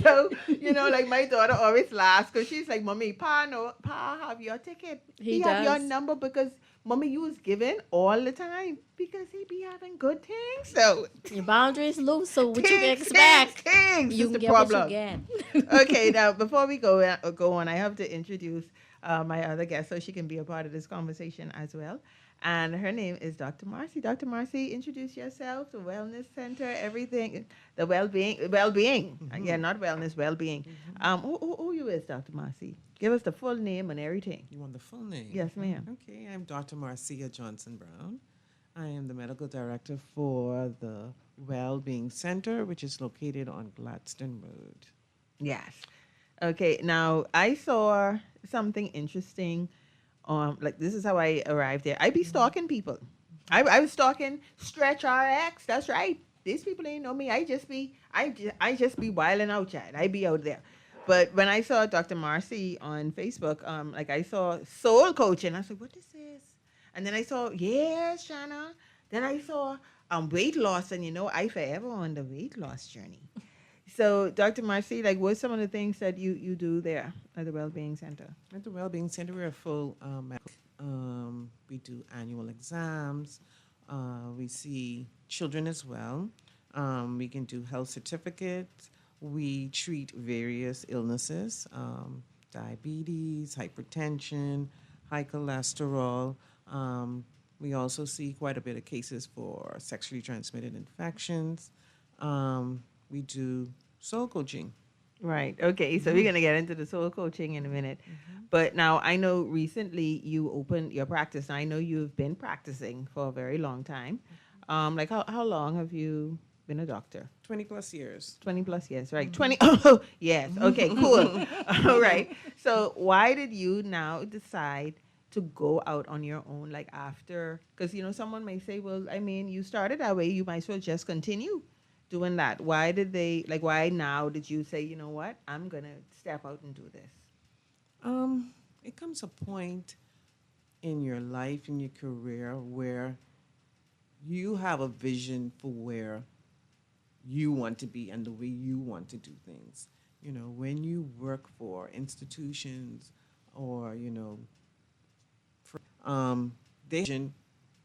so like my daughter always laughs because she's like, Mommy, Pa have your ticket. He have your does. number because Mommy, you was given all the time because he be having good things. So Your boundaries loose, so what you can expect, things you is can the get problem. what you get. Okay, now before we go on, I have to introduce my other guest so she can be a part of this conversation as well. And her name is Dr. Marcy. Dr. Marcy, introduce yourself, the Wellness Center, everything, the well-being. Yeah, not wellness, well-being. Who you is, Dr. Marcy? Give us the full name and everything. You want the full name? Yes, ma'am. Okay, I'm Dr. Marcia Johnson Brown. I am the medical director for the Wellbeing Center, which is located on Gladstone Road. Yes. Okay, now I saw something interesting. Like this is how I arrived there. I be stalking people. I was stalking Stretch RX. That's right. These people ain't know me. I just be wilding out, Chad. I be out there. But when I saw Dr. Marcy on Facebook, like I saw soul coaching. I said, what is this? And then I saw, yes, Shanna. Then I saw weight loss, and I forever on the weight loss journey. So, Dr. Marcy, like, what's some of the things that you do there at the Wellbeing Center? At the Wellbeing Center, we're a full we do annual exams. We see children as well. We can do health certificates. We treat various illnesses, diabetes, hypertension, high cholesterol. We also see quite a bit of cases for sexually transmitted infections. We do soul coaching. Right. Okay. So we're going to get into the soul coaching in a minute. But now I know recently you opened your practice. And I know you've been practicing for a very long time. Like how long have you been a doctor? 20 plus years. 20 plus years, right? 20. Oh, yes. Okay, cool. All right. So why did you now decide to go out on your own, like after? Because, someone may say, well, I mean, you started that way. You might as well just continue doing that. Why now did you say, you know what? I'm going to step out and do this? It comes a point in your life, in your career, where you have a vision for where you want to be and the way you want to do things. When you work for institutions or, they vision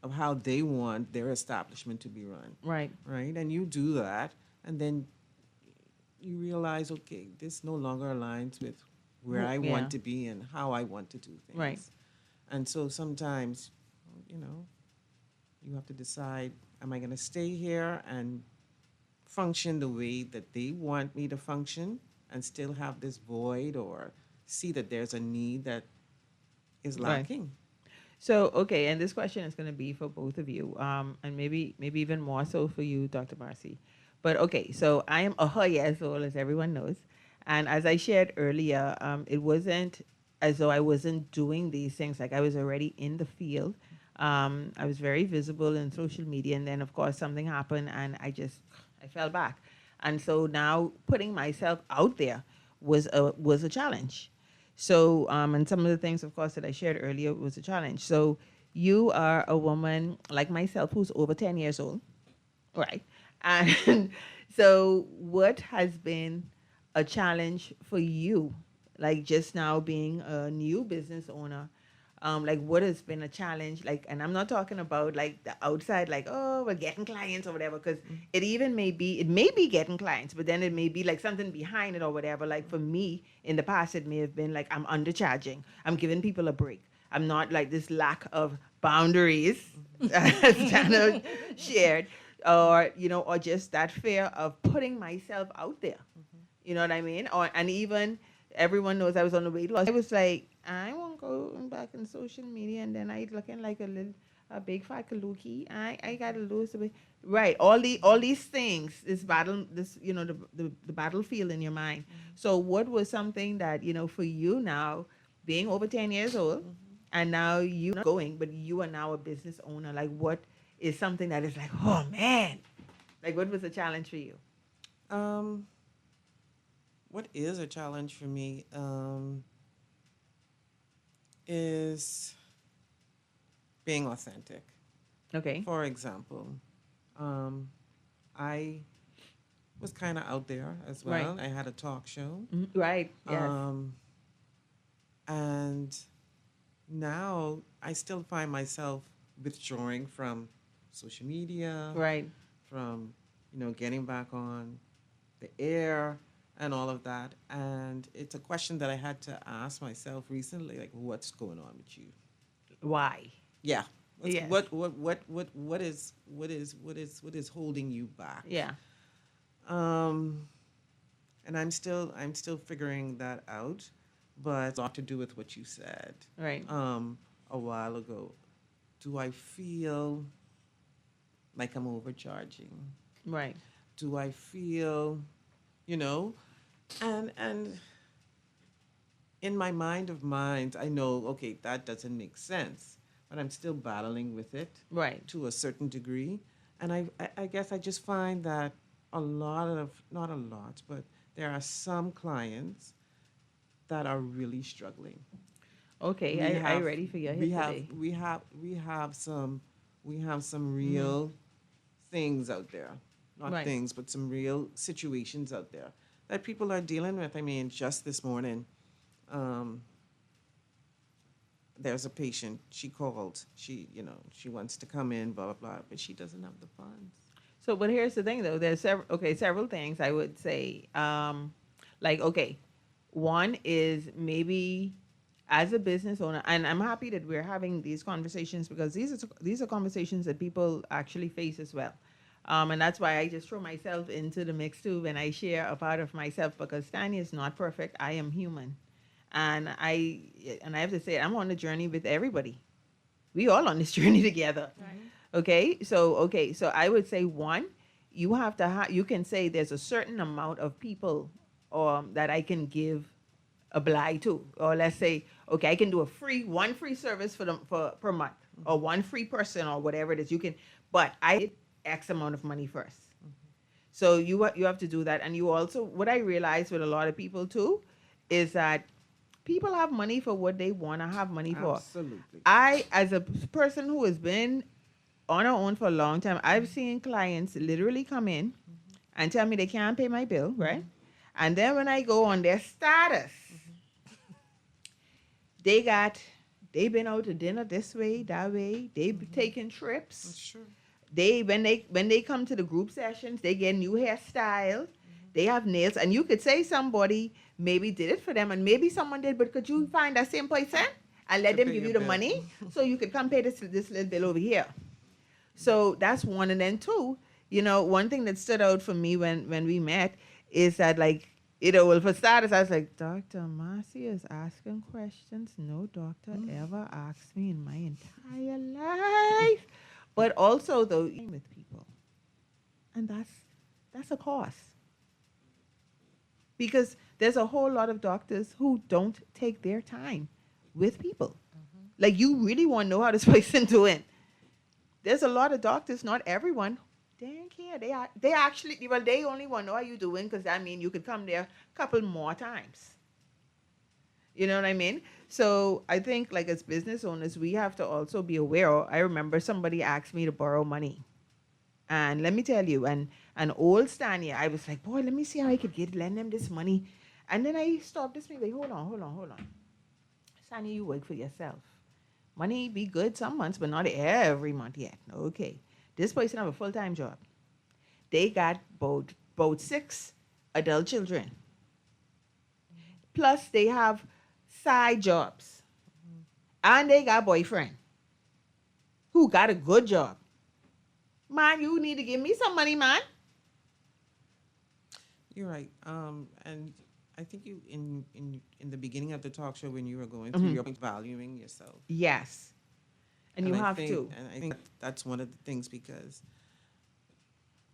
of how they want their establishment to be run, Right. right? And you do that, and then you realize, okay, this no longer aligns with where I Yeah. want to be and how I want to do things. Right. And so sometimes, you have to decide, am I going to stay here and function the way that they want me to function and still have this void, or see that there's a need that is Right. lacking? So, okay, and this question is going to be for both of you, and maybe even more so for you, Dr. Marcy. But okay, so I am 100 years old, as everyone knows, and as I shared earlier, it wasn't as though I wasn't doing these things. Like I was already in the field. I was very visible in social media, and then of course something happened, and I fell back, and so now putting myself out there was a challenge. So, and some of the things, of course, that I shared earlier was a challenge. So, you are a woman like myself who's over 10 years old, right? And so, what has been a challenge for you, like just now being a new business owner? Like, what has been a challenge? Like, and I'm not talking about like the outside, like, oh, we're getting clients or whatever, because it may be getting clients, but then it may be like something behind it or whatever. Like for me, in the past, it may have been like I'm undercharging, I'm giving people a break. I'm not like this lack of boundaries, as Stanya shared, or just that fear of putting myself out there. You know what I mean? And even everyone knows I was on the weight loss. I was like, I won't go back in social media, and then I looking like a big fat kaluki. I gotta lose the weight. Right. All these things, this battle, the battlefield in your mind. So what was something that, for you now, being over 10 years old, and now you not going, but you are now a business owner, like what is something that is like, oh man, like what was the challenge for you? What is a challenge for me is being authentic. Okay. For example, I was kind of out there as well. Right. I had a talk show. Right. Yes. And now I still find myself withdrawing from social media, Right. from, getting back on the air and all of that. And it's a question that I had to ask myself recently, like, what's going on with you? Why? Yeah. Yes. What is holding you back? Yeah. And I'm still figuring that out, but it's a lot to do with what you said. Right. A while ago. Do I feel like I'm overcharging? Right. Do I feel, and in my mind of minds, I know, okay, that doesn't make sense, but I'm still battling with it. Right. To a certain degree. And I guess I just find that not a lot, but there are some clients that are really struggling. Okay. I ready for your hit today. We have some real things out there. Not Right. things, but some real situations out there that people are dealing with. I mean, just this morning, there's a patient. She called. She wants to come in, blah, blah, blah, but she doesn't have the funds. So, but here's the thing, though. There's several things I would say. One is maybe as a business owner, and I'm happy that we're having these conversations because these are conversations that people actually face as well. And that's why I just throw myself into the mix too when I share a part of myself because Stanya is not perfect. I am human. And I have to say I'm on a journey with everybody. We all on this journey together. Okay, so I would say one, you have to you can say there's a certain amount of people that I can give a blind to, or let's say, okay, I can do one free service for them for per month, or one free person, or whatever it is. You can, but I need X amount of money first. So you have to do that, and you also what I realize with a lot of people too, is that people have money for what they want to have money for. Absolutely. I, as a person who has been on her own for a long time, I've seen clients literally come in and tell me they can't pay my bill, right? And then when I go on their status, they've been out to dinner this way, that way. They've taken trips. Sure. When they come to the group sessions, they get new hairstyles. They have nails, and you could say somebody maybe did it for them, and maybe someone did, but could you find that same person and let To them pay give you your the bill. money so you could come pay this little bill over here? So that's one, and then two, one thing that stood out for me when we met is that, like, well, for starters, I was like, Dr. Marcy is asking questions no doctor ever asked me in my entire life. But also, though, with people, and that's a cost. Because there's a whole lot of doctors who don't take their time with people. Like, you really want to know how this person doing. There's a lot of doctors, not everyone, they don't care. They actually, well, they only want to know how you doing because that means you could come there a couple more times. You know what I mean? So I think, like, as business owners, we have to also be aware. I remember somebody asked me to borrow money. And let me tell you, an old Stanya, I was like, boy, let me see how I could lend them this money. And then I stopped this, like, hold on. Stanya, you work for yourself. Money be good some months, but not every month yet. Okay. This person have a full-time job. They got both 6 adult children. Plus, they have side jobs. And they got boyfriend who got a good job. Man, you need to give me some money, man. You're right. And I think you in the beginning of the talk show when you were going through your valuing yourself. Yes. And you have to. And I think that's one of the things because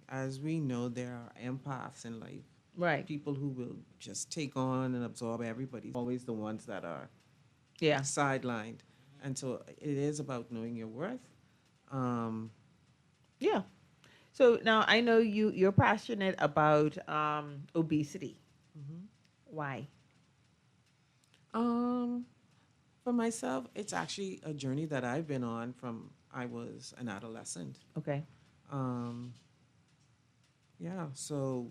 as we know, there are empaths in life. Right. People who will just take on and absorb everybody. Always the ones that are Yeah. sidelined. And so it is about knowing your worth. Yeah. So now I know you're passionate about obesity. Why? For myself, it's actually a journey that I've been on from I was an adolescent. Okay. Yeah, so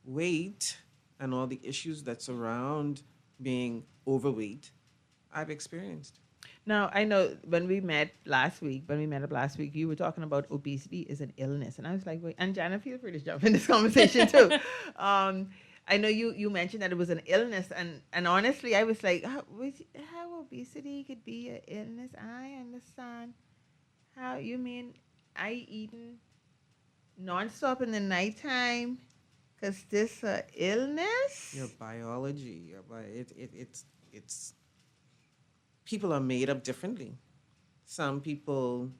weight and all the issues that surround being overweight, I've experienced. Now I know when we met up last week, you were talking about obesity is an illness, and I was like, wait. And Jana, feel free to jump in this conversation too. I know you mentioned that it was an illness, and honestly, I was like, how obesity could be an illness? I understand. How you mean I eating nonstop in the nighttime? Cause this a illness? Your biology, it's people are made up differently. Some people,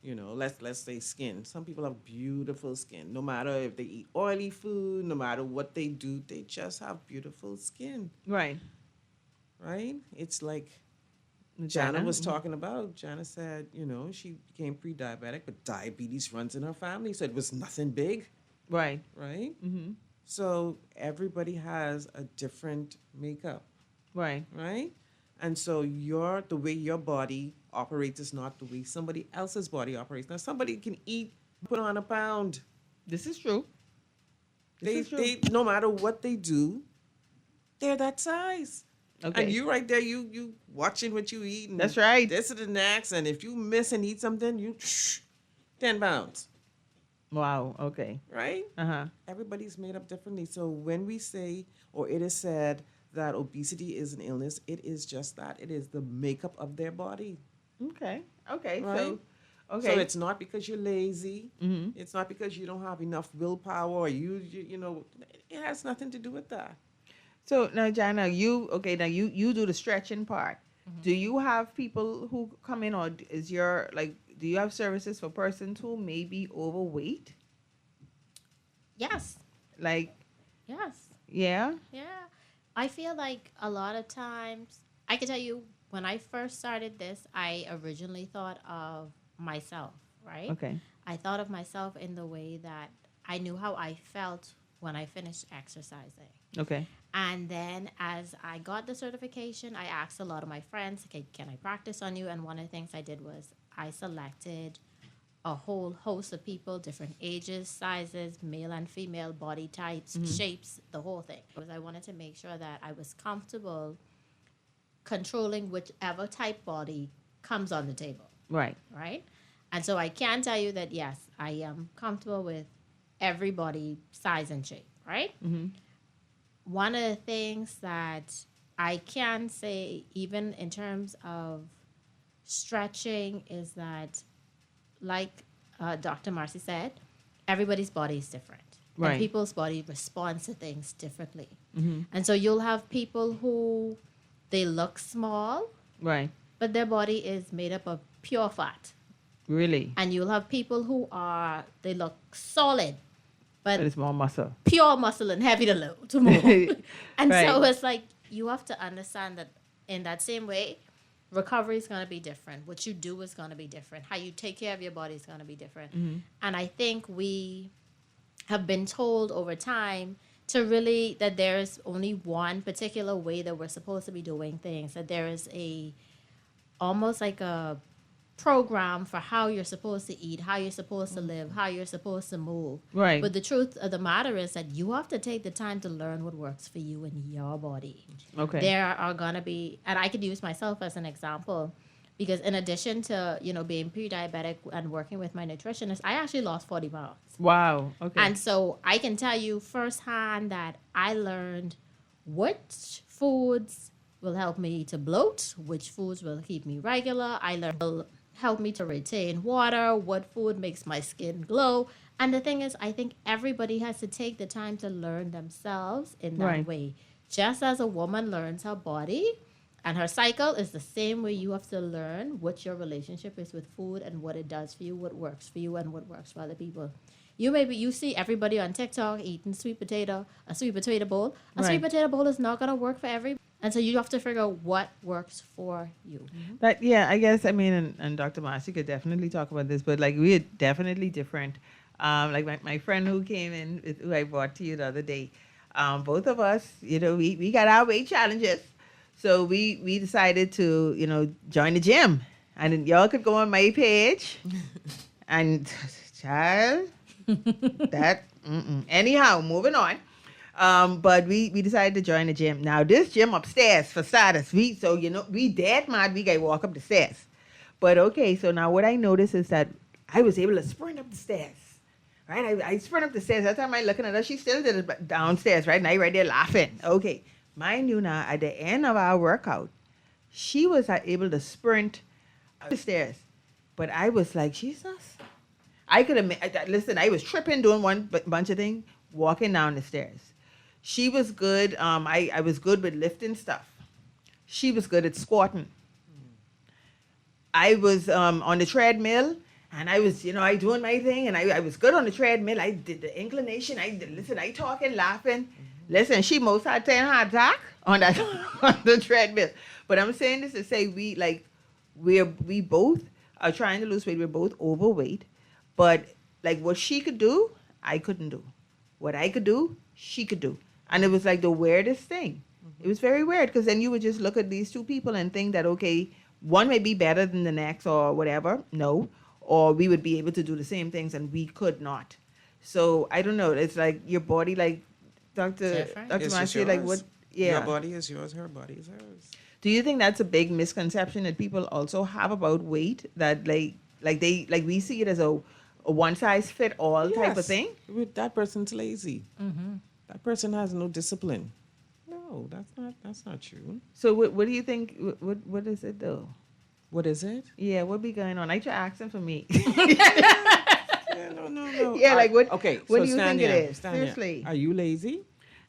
let's say skin. Some people have beautiful skin. No matter if they eat oily food, no matter what they do, they just have beautiful skin. Right. Right? It's like Jana was talking about. Jana said, she became pre-diabetic, but diabetes runs in her family, so it was nothing big. Right. Right? Mm-hmm. So everybody has a different makeup. Right. Right? And so the way your body operates is not the way somebody else's body operates. Now somebody can put on a pound. This is true. They no matter what they do, they're that size. Okay. And you right there, you watching what you eat. And that's right. This is the next. And if you miss and eat something, 10 pounds. Wow. Okay. Right? Everybody's made up differently. So when we say, or it is said that obesity is an illness, it is just that. It is the makeup of their body. Okay. Okay. Right? So, Okay. So it's not because you're lazy. It's not because you don't have enough willpower, or you know, it has nothing to do with that. So now, Jana, you do the stretching part. Do you have people who come in, or is your like? Do you have services for persons who may be overweight? Yes. Like, Yes. yeah, Yeah. I feel like a lot of times, I can tell you, when I first started this, I originally thought of myself, right? okay, I thought of myself in the way that I knew how I felt when I finished exercising. okay, And then as I got the certification, I asked a lot of my friends, okay, can I practice on you? And one of the things I did was I selected a whole host of people, different ages, sizes, male and female, body types, shapes, the whole thing. Because I wanted to make sure that I was comfortable controlling whichever type body comes on the table, right, right? And so I can tell you that, yes, I am comfortable with every body size and shape, right? One of the things that I can say, even in terms of stretching, is that, like Dr. Marcy said, everybody's body is different. Right. And people's body responds to things differently. And so you'll have people who they look small, right. but their body is made up of pure fat. Really, And you'll have people who they look solid, but but it's more muscle. pure muscle and heavy to move. And so Right. it's like you have to understand that in that same way, recovery is going to be different. What you do is going to be different. How you take care of your body is going to be different. And I think we have been told over time to really that there is only one particular way that we're supposed to be doing things, that there is almost like a program for how you're supposed to eat, how you're supposed to live, how you're supposed to move. Right. But the truth of the matter is that you have to take the time to learn what works for you and your body. Okay. There are going to be, and I could use myself as an example, because in addition to, being pre-diabetic and working with my nutritionist, I actually lost 40 pounds. Wow. Okay. And so I can tell you firsthand that I learned which foods will help me to bloat, which foods will keep me regular. I learned will help me to retain water, what food makes my skin glow. And the thing is, I think everybody has to take the time to learn themselves in that Right. way. Just as a woman learns her body and her cycle, is the same way you have to learn what your relationship is with food and what it does for you, what works for you and what works for other people. You see everybody on TikTok eating a sweet potato bowl. A sweet Right. potato bowl is not going to work for everybody. And so you have to figure out what works for you. That, yeah, I guess, I mean, and Dr. Marcy could definitely talk about this, but like we're definitely different. Like my friend who came in, who I brought to you the other day, both of us, we got our weight challenges. So we decided to, join the gym. And then y'all could go on my page and, child, anyhow, moving on. But we decided to join the gym. Now this gym upstairs for starters, we dead mad. We gotta walk up the stairs. But okay, so now what I noticed is that I was able to sprint up the stairs. Right, I sprint up the stairs. That time I looking at her, she still did it downstairs. Right, and I right there laughing. Okay, mind you, now at the end of our workout, she was able to sprint up the stairs, but I was like, Jesus. I could have listen. I was tripping, doing one bunch of things, walking down the stairs. She was good. I was good with lifting stuff. She was good at squatting. I was on the treadmill, and I was, I doing my thing, and I was good on the treadmill. I did the inclination. I talking, laughing. Listen, she most had 10 heart attack on that on the treadmill. But I'm saying this to say we both are trying to lose weight. We're both overweight, but like what she could do, I couldn't do. What I could do, she could do. And it was like the weirdest thing. It was very weird because then you would just look at these two people and think that, okay, one may be better than the next or whatever. No. Or we would be able to do the same things and we could not. So I don't know. It's like your body, like Dr. It's Marcy, just like yours. what? Yeah. Your body is yours, her body is hers. Do you think that's a big misconception that people also have about weight? That like we see it as a one size fit all type of Yes. thing? That person's lazy. That person has no discipline. No, that's not true. So what do you think? What is it though? What is it? Yeah, what be going on? I try asking for me. Yeah, no. Yeah, like what? Okay, What so do you think it Stanya, is? Stanya, Seriously, are you lazy?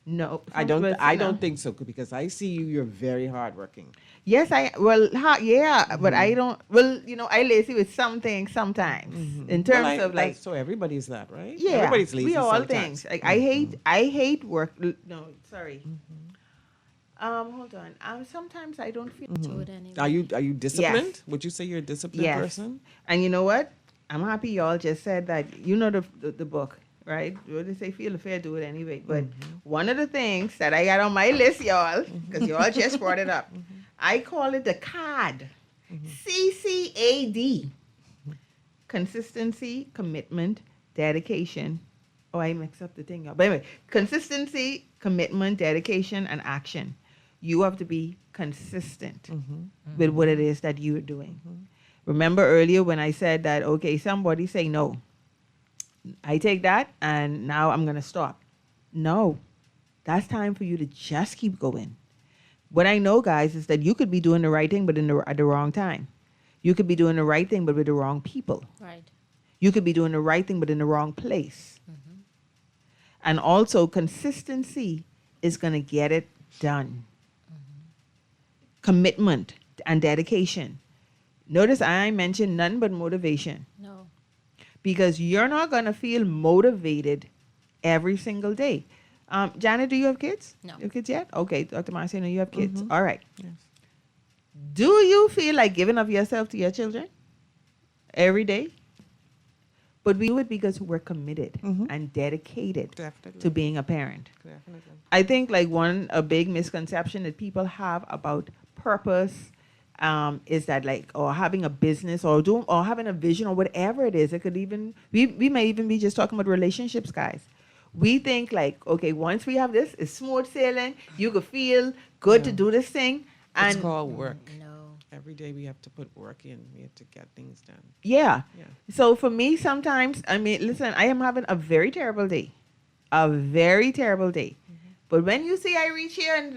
no. I don't. but I no. don't think so because I see you. You're very hardworking. Yes, yeah, but I don't. Well, I lazy with some things sometimes. In terms of like, So everybody's that, right? yeah, Everybody's lazy we all sometimes. things. Like I hate work. No, sorry. Hold on. Sometimes I don't feel. Do it anyway. Are you disciplined? Would you say you're a disciplined Yes. person? And you know what? I'm happy y'all just said that. You know the book, right? What they say, feel the fear, do it anyway. But one of the things that I got on my list, y'all, because y'all just brought it up, I call it the CAD. CCAD. Consistency, commitment, dedication. Oh, I mixed up the thing, y'all. But anyway, consistency, commitment, dedication, and action. You have to be consistent with what it is that you're doing. Remember earlier when I said that, okay, somebody say no. I take that and now I'm going to stop. No, that's time for you to just keep going. What I know, guys, is that you could be doing the right thing, but at the wrong time. You could be doing the right thing, but with the wrong people. Right. You could be doing the right thing, but in the wrong place. And also, consistency is going to get it done. Commitment and dedication. Notice I mentioned none but motivation. No. Because you're not going to feel motivated every single day. Janet, do you have kids? No. You have kids yet? Okay, Dr. Marciano, you have kids. All right. Yes. Do you feel like giving up yourself to your children every day? But we do it because we're committed and dedicated Definitely. to being a parent. Definitely. I think like a big misconception that people have about purpose is that like, or having a business or having a vision or whatever it is. It could even, we may even be just talking about relationships, guys. We think like, okay, once we have this, it's smooth sailing. You could feel good to do this thing. It's And called work. No. Every day we have to put work in. We have to get things done. yeah. Yeah. So for me, sometimes, I mean, listen, I am having a very terrible day. A very terrible day. But when you see I reach here in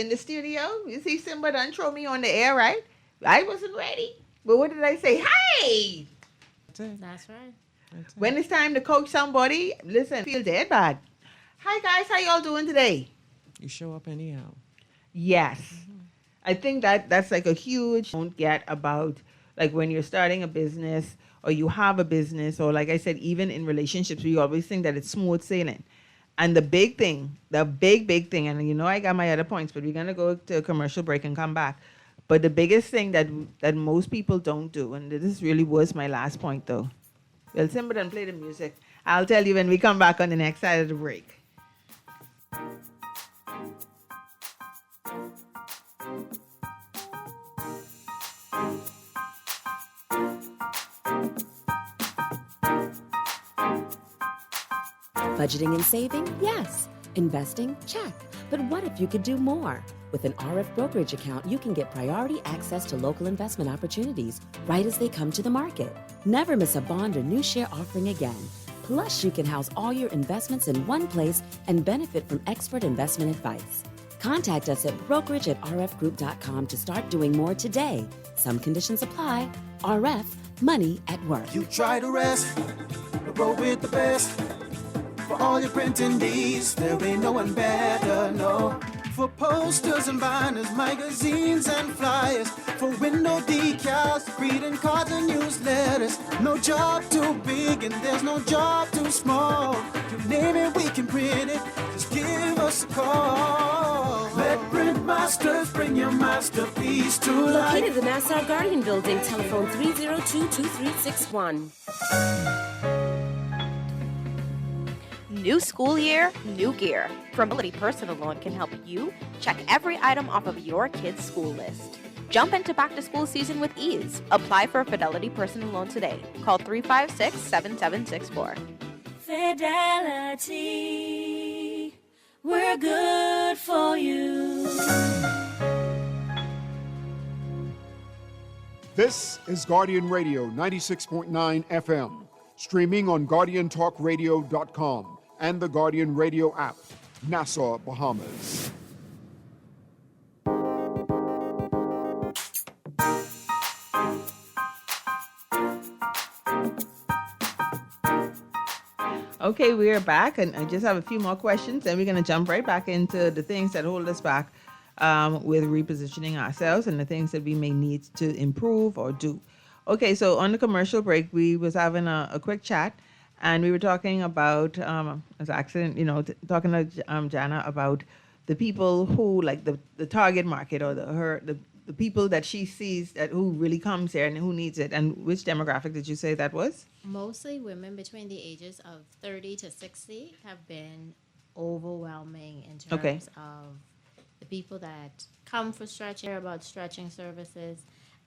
the studio, you see Simba done throw me on the air, right? I wasn't ready. But what did I say? Hey! That's it. That's right. That's it. When it's time to coach somebody, listen, feel dead bad. Hi guys, how y'all doing today? You show up anyhow. Yes. I think that's like a huge don't get about like when you're starting a business or you have a business or like I said, even in relationships, we always think that it's smooth sailing. And the big thing, the big thing, and you know I got my other points, but we're going to go to a commercial break and come back. But the biggest thing that most people don't do, and this really was my last point though. Well, Simba done play the music. I'll tell you when we come back on the next side of the break. Budgeting and saving? Yes. Investing? Check. But what if you could do more? With an RF brokerage account, you can get priority access to local investment opportunities right as they come to the market. Never miss a bond or new share offering again. Plus, you can house all your investments in one place and benefit from expert investment advice. Contact us at brokerage@rfgroup.com to start doing more today. Some conditions apply. RF, money at work. You try to rest, but roll with the best. For all your printing needs, there ain't no one better, no. For posters and banners, magazines and flyers. For window decals, greeting cards and newsletters. No job too big and there's no job too small. You name it, we can print it. Just give us a call. Let Print Masters bring your masterpiece to life. Located in the Nassau Guardian Building, telephone 302-2361. New school year, new gear. Fidelity Personal Loan can help you check every item off of your kid's school list. Jump into back to school season with ease. Apply for a Fidelity Personal Loan today. Call 356-7764. Fidelity, we're good for you. This is Guardian Radio 96.9 FM, streaming on GuardianTalkRadio.com and the Guardian Radio app, Nassau, Bahamas. Okay, we are back, and I just have a few more questions, and we're going to jump right back into the things that hold us back with repositioning ourselves and the things that we may need to improve or do. Okay, so on the commercial break, we was having a quick chat, and we were talking about, as accident, talking to Jana about the people who, like the target market or the people that she sees that who really comes here and who needs it. And which demographic did you say that was? Mostly women between the ages of 30 to 60 have been overwhelming in terms of the people that come for stretching, about stretching services.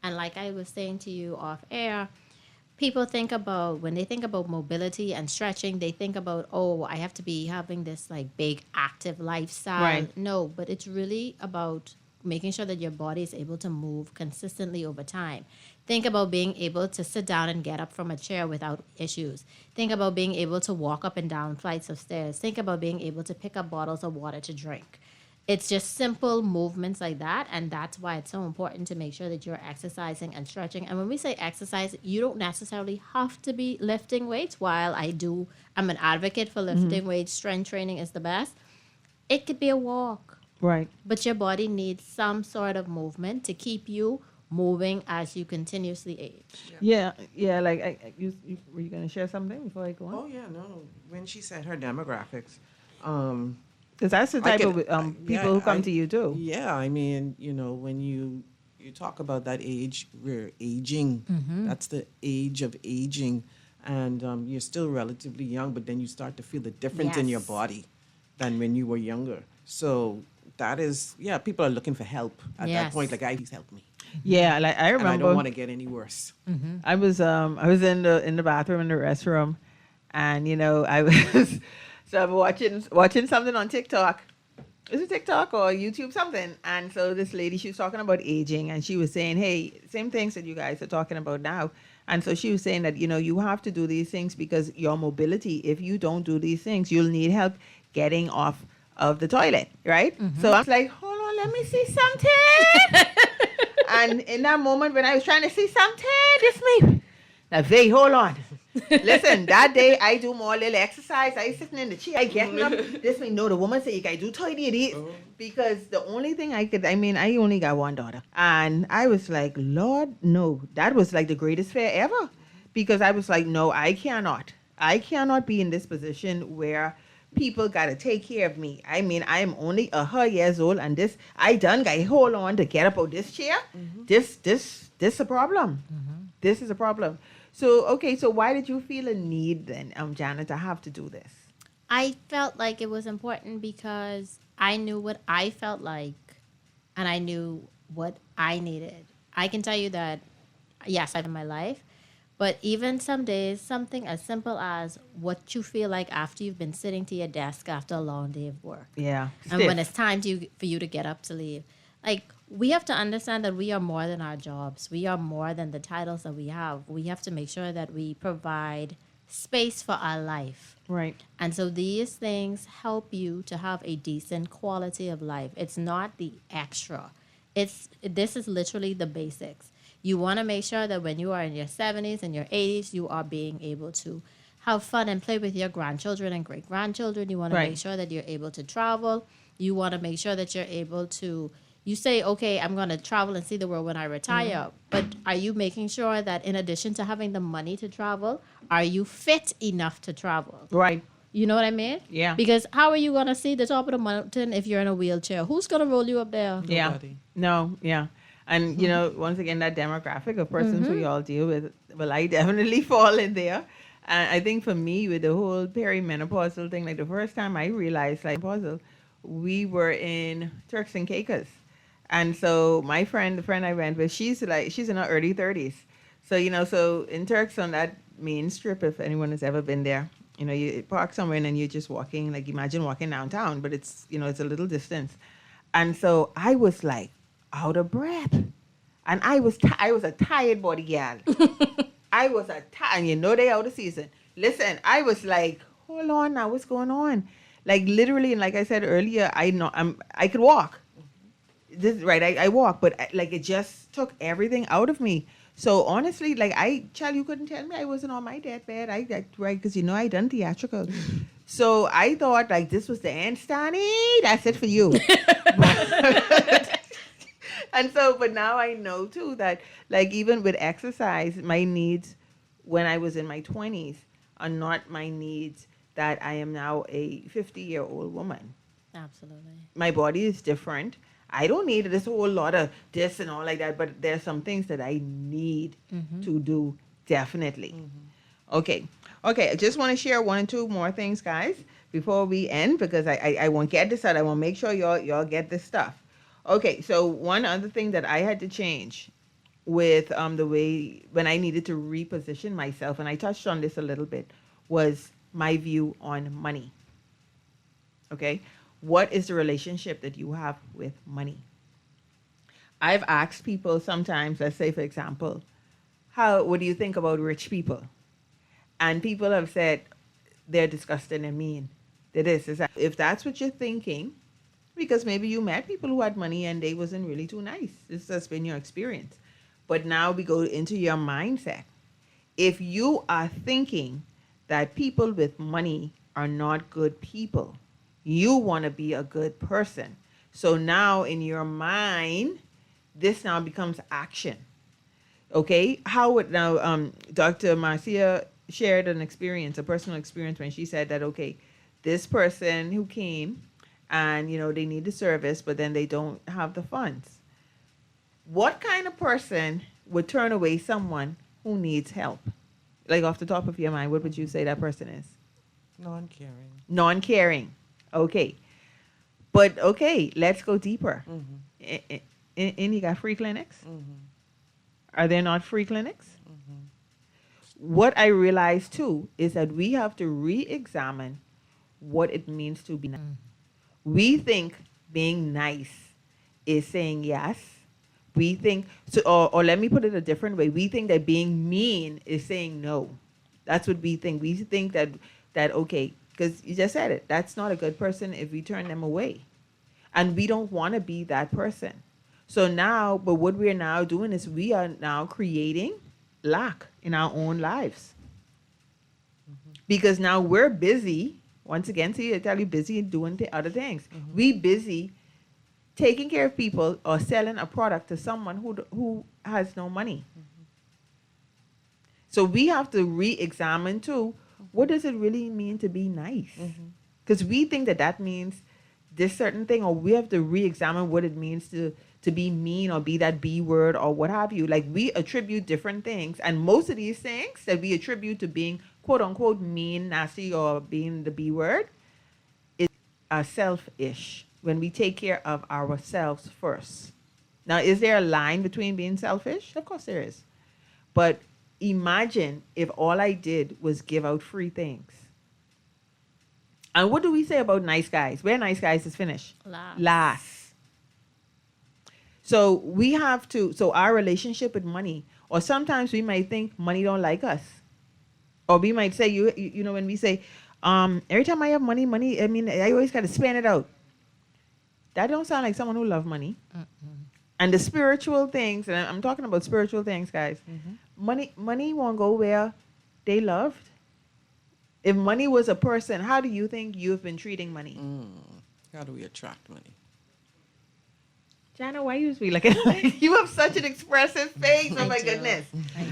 And like I was saying to you off air, people think about, when they think about mobility and stretching, they think about, oh, I have to be having this like big active lifestyle. Right. No, but it's really about making sure that your body is able to move consistently over time. Think about being able to sit down and get up from a chair without issues. Think about being able to walk up and down flights of stairs. Think about being able to pick up bottles of water to drink. It's just simple movements like that, and that's why it's so important to make sure that you're exercising and stretching. And when we say exercise, you don't necessarily have to be lifting weights. While I'm an advocate for lifting weights, strength training is the best. It could be a walk. Right. But your body needs some sort of movement to keep you moving as you continuously age. Yeah. Like, were you going to share something before I go on? Oh, yeah, no. When she said her demographics, because that's the type of people who come to you too. Yeah, I mean, when you talk about that age, we're aging. That's the age of aging. And you're still relatively young, but then you start to feel the difference in your body than when you were younger. So that is, people are looking for help at that point. Like, please help me. Yeah, like I remember. And I don't want to get any worse. I was in the bathroom in the restroom, and I was so I'm watching something on TikTok. Is it TikTok or YouTube something? And so this lady, she was talking about aging, and she was saying, hey, same things that you guys are talking about now. And so she was saying that you have to do these things because your mobility. If you don't do these things, you'll need help getting off of the toilet, right? So I was like, hold on, let me see something. And in that moment when I was trying to see something, this me. Now, Vay, hold on. Listen, that day I do more little exercise. I sitting in the chair, I getting up. This me know the woman say you gotta do 30 because the only thing I only got one daughter. And I was like, Lord, no. That was like the greatest fear ever. Because I was like, no, I cannot be in this position where people gotta take care of me. I mean, I am only 100 years old, and this I done got hold on to get up out this chair. This a problem. This is a problem. So so why did you feel a need then, Janet, to have to do this? I felt like it was important because I knew what I felt like, and I knew what I needed. I can tell you that, yes, I've in my life. But even some days, something as simple as what you feel like after you've been sitting to your desk after a long day of work. Yeah. And when it's time for you to get up to leave. Like, we have to understand that we are more than our jobs. We are more than the titles that we have. We have to make sure that we provide space for our life. Right. And so these things help you to have a decent quality of life. It's not the extra. This is literally the basics. You want to make sure that when you are in your 70s and your 80s, you are being able to have fun and play with your grandchildren and great-grandchildren. You want to make sure that you're able to travel. You want to make sure that you're able to, you say, okay, I'm going to travel and see the world when I retire. But are you making sure that in addition to having the money to travel, are you fit enough to travel? Right. You know what I mean? Yeah. Because how are you going to see the top of the mountain if you're in a wheelchair? Who's going to roll you up there? Yeah. Nobody. No, yeah. And, once again, that demographic of persons we all deal with, well, I definitely fall in there. And I think for me, with the whole perimenopausal thing, like the first time I realized, like, menopausal, we were in Turks and Caicos. And so the friend I went with, she's in her early 30s. So, so in Turks on that main strip, if anyone has ever been there, you park somewhere and you're just walking, like imagine walking downtown, but it's, it's a little distance. And so I was like, out of breath, and I was a tired body gal. I was and they out of season. Listen, I was like, hold on now, what's going on? Like literally, and like I said earlier, I could walk. This right, I walk, but like it just took everything out of me. So honestly, like child, you couldn't tell me I wasn't on my deathbed. Right, because I done theatrical. So I thought like this was the end, Stany. That's it for you. And so, but now I know too that like even with exercise, my needs when I was in my 20s are not my needs that I am now a 50-year-old woman. Absolutely. My body is different. I don't need this whole lot of this and all like that, but there's some things that I need to do definitely. Okay. I just want to share one or two more things, guys, before we end, because I won't get this out. I want to make sure y'all get this stuff. Okay, so one other thing that I had to change with the way when I needed to reposition myself, and I touched on this a little bit, was my view on money. Okay, what is the relationship that you have with money? I've asked people sometimes, let's say for example, what do you think about rich people? And people have said they're disgusting and mean. They're this, is that. If that's what you're thinking, because maybe you met people who had money and they wasn't really too nice. This has been your experience. But now we go into your mindset. If you are thinking that people with money are not good people, you want to be a good person. So now in your mind, this now becomes action. Okay? How would now Dr. Marcia shared an experience, a personal experience when she said that, okay, this person who came and, they need the service, but then they don't have the funds. What kind of person would turn away someone who needs help? Like off the top of your mind, what would you say that person is? Non-caring. Non-caring. Okay. But okay, let's go deeper. And you got free clinics? Are there not free clinics? What I realized too is that we have to re-examine what it means to be nice. We think being nice is saying yes. We think, so, or let me put it a different way. We think that being mean is saying no. That's what we think. We think that okay, because you just said it, that's not a good person if we turn them away. And we don't want to be that person. So now, but what we're now doing is we are now creating lack in our own lives. Because now we're busy, once again, see, I tell you, busy doing other things. We busy taking care of people or selling a product to someone who has no money. So we have to re-examine too, what does it really mean to be nice? Because we think that means this certain thing, or we have to re-examine what it means to be mean or be that B word or what have you. Like we attribute different things, and most of these things that we attribute to being quote unquote mean, nasty, or being the B word is selfish when we take care of ourselves first. Now, is there a line between being selfish? Of course there is. But imagine if all I did was give out free things. And what do we say about nice guys? Where nice guys is finished? Last. So we have to, so our relationship with money, or sometimes we might think money don't like us. Or we might say, you know, when we say, every time I have money, I mean, I always got to spend it out. That don't sound like someone who love money. And the spiritual things, and I'm talking about spiritual things, guys. Money won't go where they loved. If money was a person, how do you think you've been treating money? How do we attract money? Jana, why you be looking like you have such an expressive face? Oh my goodness!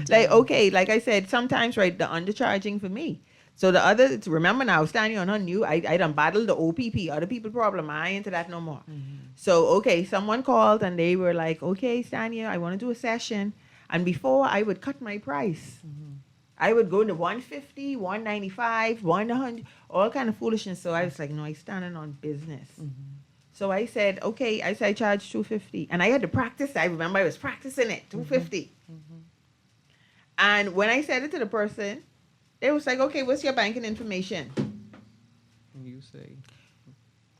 Like okay, like I said, sometimes right, the undercharging for me. So the other, remember now, Stanya on her new, I done battled the OPP, other people problem. I ain't into that no more. So okay, someone called and they were like, okay, Stanya, I want to do a session, and before I would cut my price. I would go into 150, 195, 100, all kind of foolishness. So I was like, no, I standing on business. So I said, okay, I charge $250. And I had to practice. I remember I was practicing it, $250. And when I said it to the person, they was like, okay, what's your banking information? And you say,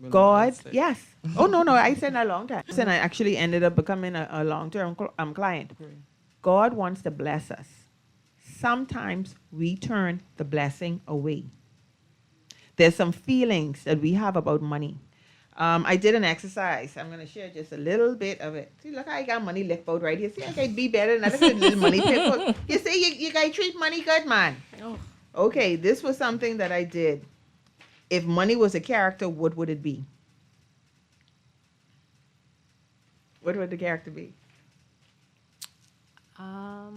God, yes. Oh, no, I said a long time. And I actually ended up becoming a long-term client. God wants to bless us. Sometimes we turn the blessing away. There's some feelings that we have about money. I did an exercise. I'm going to share just a little bit of it. See, look, I got money left out right here. See, I can be better than that. Little money people. You see, you got to treat money good, man. Oh. Okay, this was something that I did. If money was a character, what would it be? What would the character be? I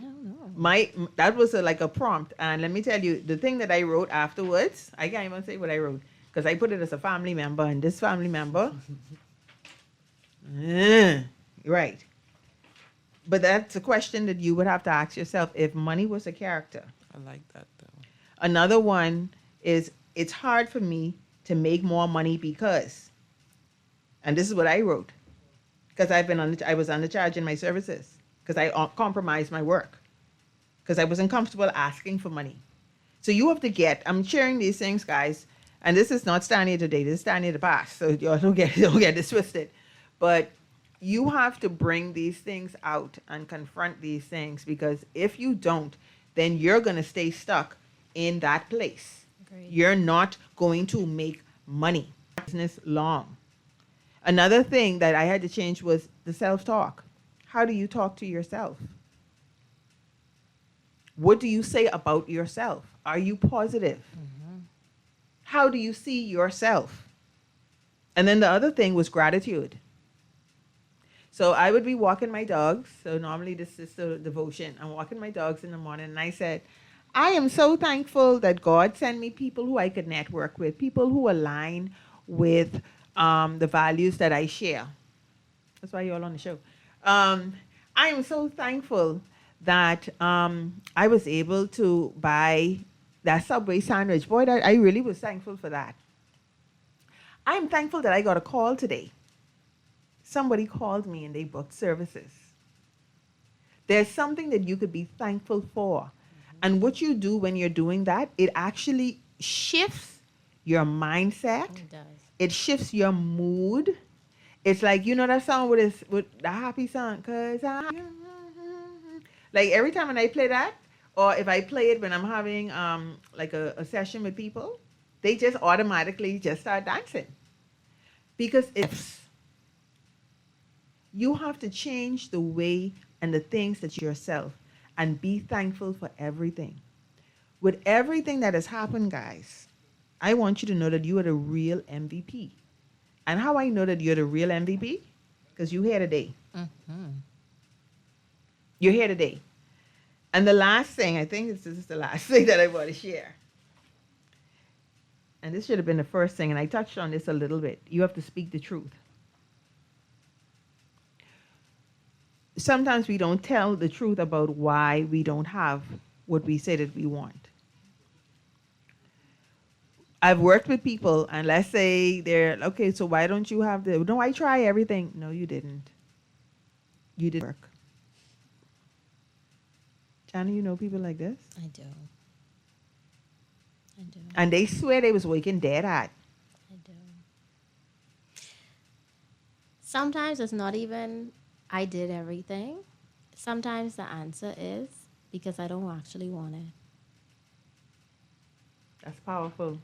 don't know. That was like a prompt, and let me tell you, the thing that I wrote afterwards, I can't even say what I wrote because I put it as a family member, and this family member, right. But that's a question that you would have to ask yourself if money was a character. I like that though. Another one is it's hard for me to make more money because, and this is what I wrote, because I was undercharging my services because I compromised my work because I wasn't comfortable asking for money. So you have to I'm sharing these things, guys, and this is not Stanya today, this is Stanya the past, so y'all don't get this twisted. But you have to bring these things out and confront these things, because if you don't, then you're going to stay stuck in that place. Agreed. You're not going to make money. Business long. Another thing that I had to change was the self-talk. How do you talk to yourself? What do you say about yourself? Are you positive? Mm-hmm. How do you see yourself? And then the other thing was gratitude. So I would be walking my dogs. So normally this is the devotion. I'm walking my dogs in the morning, and I said, I am so thankful that God sent me people who I could network with, people who align with the values that I share. That's why you're all on the show. I am so thankful that I was able to buy that Subway sandwich. Boy, I really was thankful for that. I am thankful that I got a call today. Somebody called me and they booked services. There's something that you could be thankful for. And what you do when you're doing that, it actually shifts your mindset. It does. It shifts your mood. It's like, you know that song with the happy song, like every time when I play that, or if I play it when I'm having like a session with people, they just automatically just start dancing. Because you have to change the way and the things that yourself and be thankful for everything. With everything that has happened, guys, I want you to know that you are the real MVP. And how I know that you're the real MVP? Because you're here today. Mm-hmm. You're here today. And the last thing, I think this is the last thing that I want to share. And this should have been the first thing, and I touched on this a little bit. You have to speak the truth. Sometimes we don't tell the truth about why we don't have what we say that we want. I've worked with people, and let's say they're, okay, so why don't you have the, no, I try everything. No, you didn't. You didn't work. Johnny, you know people like this? I do. And they swear they was working dead at. I do. Sometimes it's not even I did everything. Sometimes the answer is because I don't actually want it. That's powerful.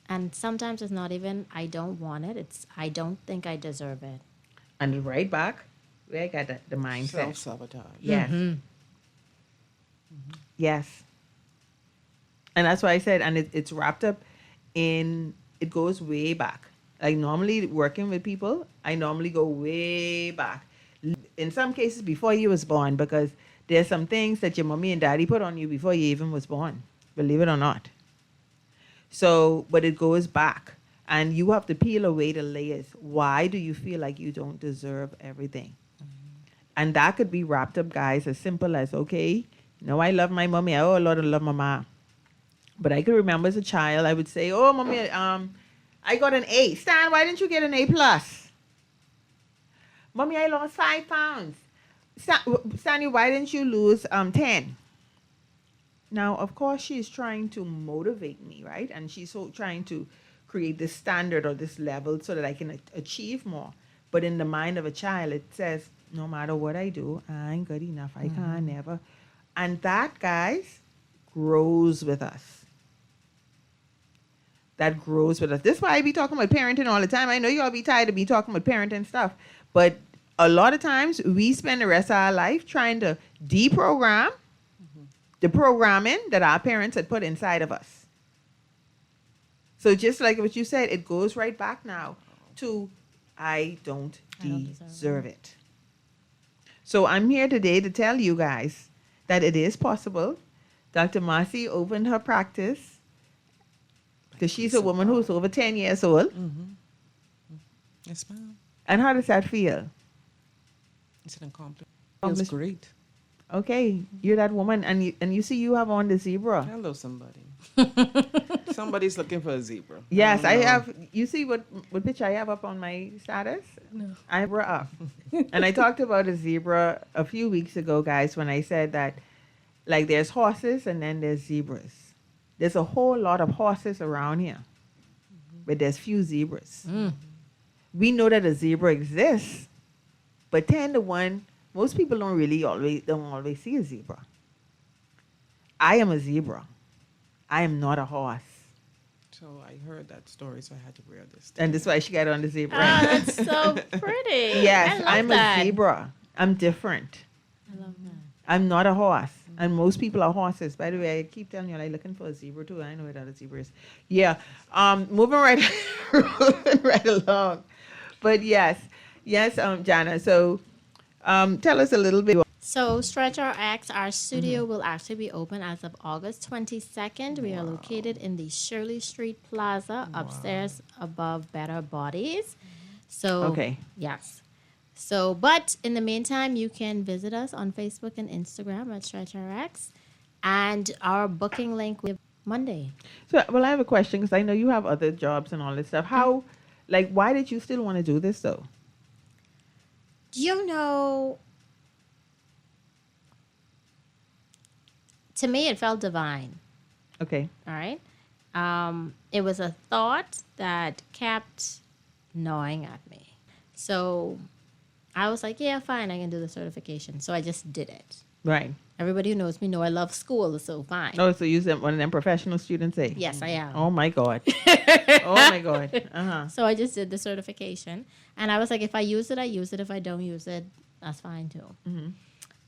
And sometimes it's not even I don't want it. It's I don't think I deserve it. And right back, where I got the mindset. Self-sabotage. Yes. Mm-hmm. Yes. And that's why I said, and it's wrapped up in, it goes way back. Like normally working with people, I normally go way back. In some cases before you was born, because there's some things that your mommy and daddy put on you before you even was born, believe it or not. So, but it goes back, and you have to peel away the layers. Why do you feel like you don't deserve everything? And that could be wrapped up, guys, as simple as, okay, no, I love my mommy. Oh, Lord, I love my mom. But I could remember as a child, I would say, oh, mommy, I got an A. Stan, why didn't you get an A plus? Mommy, I lost 5 pounds. Stanley, why didn't you lose 10? Now, of course, she's trying to motivate me, right? And she's trying to create this standard or this level so that I can achieve more. But in the mind of a child, it says, no matter what I do, I ain't good enough. I can't never. And that, guys, grows with us. that grows with us. This is why I be talking about parenting all the time. I know y'all be tired of me talking about parenting stuff, but a lot of times we spend the rest of our life trying to deprogram the programming that our parents had put inside of us. So just like what you said, it goes right back now to I don't deserve it. So I'm here today to tell you guys that it is possible. Dr. Marcy opened her practice because she's a woman who's over 10 years old. Yes, ma'am. And how does that feel? It's an accomplishment. Feels great. Okay, you're that woman, and you see you have on the zebra. Hello, somebody. Somebody's looking for a zebra. Yes, I have. You see what picture I have up on my status? No. I have her up. And I talked about a zebra a few weeks ago, guys, when I said that, like, there's horses and then there's zebras. There's a whole lot of horses around here, but there's few zebras. We know that a zebra exists, but 10 to 1, most people don't always see a zebra. I am a zebra. I am not a horse. So I heard that story, so I had to wear this. And that's why she got on the zebra. Oh, that's so pretty. Yes, I'm that. a zebra. I'm different. I love that. I'm not a horse. And most people are horses. By the way, I keep telling you, I'm looking for a zebra too. I know where that zebra is. Yeah. moving right along. But yes, Jana. So tell us a little bit. So Stretch RX, our studio will actually be open as of August 22nd. We are located in the Shirley Street Plaza, upstairs above Better Bodies. So Okay. Yes. So, but in the meantime, you can visit us on Facebook and Instagram at Stretch RX, and our booking link will be Monday. So, well, I have a question because I know you have other jobs and all this stuff. How, like, why did you still want to do this though? You know, to me, it felt divine. Okay. All right. It was a thought that kept gnawing at me. So I was like, yeah, fine, I can do the certification. So I just did it. Right. Everybody who knows me know I love school, so fine. Oh, so you're one of them professional students, eh? Yes, I am. Oh my God. Oh my God. Uh-huh. So I just did the certification. And I was like, if I use it, I use it. If I don't use it, that's fine too.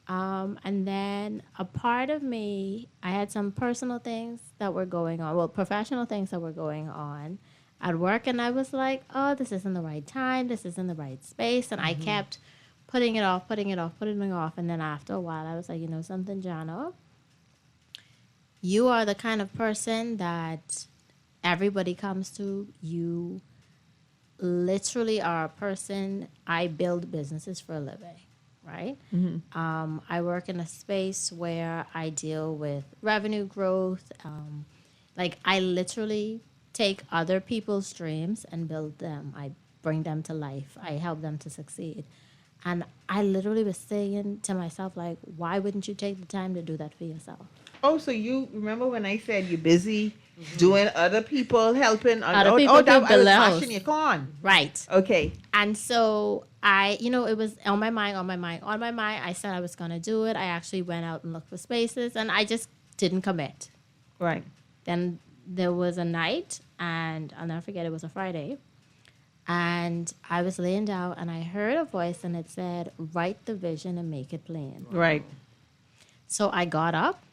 And then a part of me, I had some personal things that were going on, well, professional things that were going on at work. And I was like, oh, this isn't the right time. This isn't the right space. And I kept putting it off. And then after a while, I was like, you know something, Jana? You are the kind of person that everybody comes to. You literally are a person. I build businesses for a living, right? I work in a space where I deal with revenue growth. Like, I literally take other people's dreams and build them. I bring them to life. I help them to succeed. And I literally was saying to myself, like, why wouldn't you take the time to do that for yourself? Oh, so you remember when I said you're busy doing other people, helping Other people that, build I was their house. flashing your con. Right. Okay. And so it was on my mind. I said I was going to do it. I actually went out and looked for spaces, and I just didn't commit. Right. Then there was a night, and I'll never forget, it was a Friday. And I was laying down, and I heard a voice, and it said, write the vision and make it plain. Right. So I got up,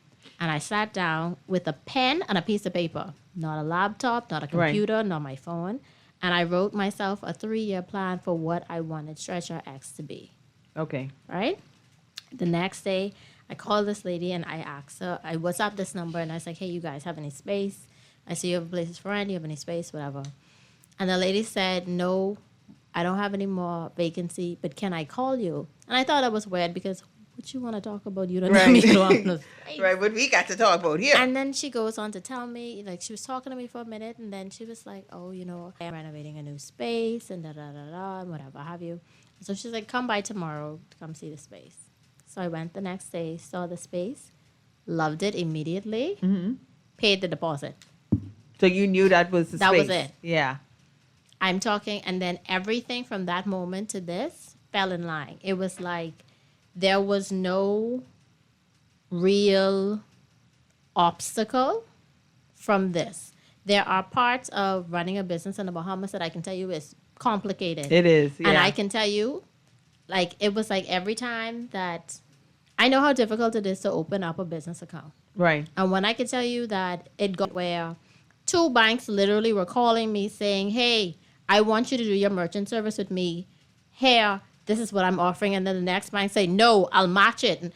and I sat down with a pen and a piece of paper. Not a laptop, not a computer, not my phone. And I wrote myself a 3-year plan for what I wanted Stretch RX to be. Okay. Right? The next day, I called this lady, and I asked her, I WhatsApped this number, and I was like, hey, you guys have any space? I see you have places for rent. Do you have any space? Whatever. And the lady said, no, I don't have any more vacancy, but can I call you? And I thought that was weird because what you want to talk about, you don't know me. Right, what we got to talk about here. And then she goes on to tell me, like, she was talking to me for a minute, and then she was like, oh, you know, I'm renovating a new space, and da-da-da-da, and whatever have you. So she's like, come by tomorrow to come see the space. So I went the next day, saw the space, loved it immediately, paid the deposit. So you knew that was the space. That was it. Yeah. I'm talking, and then everything from that moment to this fell in line. It was like there was no real obstacle from this. there are parts of running a business in the Bahamas that I can tell you is complicated. It is, And yeah. I can tell you, like, it was like every time that I know how difficult it is to open up a business account. Right. And when I can tell you that it got where 2 banks literally were calling me saying, hey, I want you to do your merchant service with me. Here, this is what I'm offering. And then the next bank say, no, I'll match it. And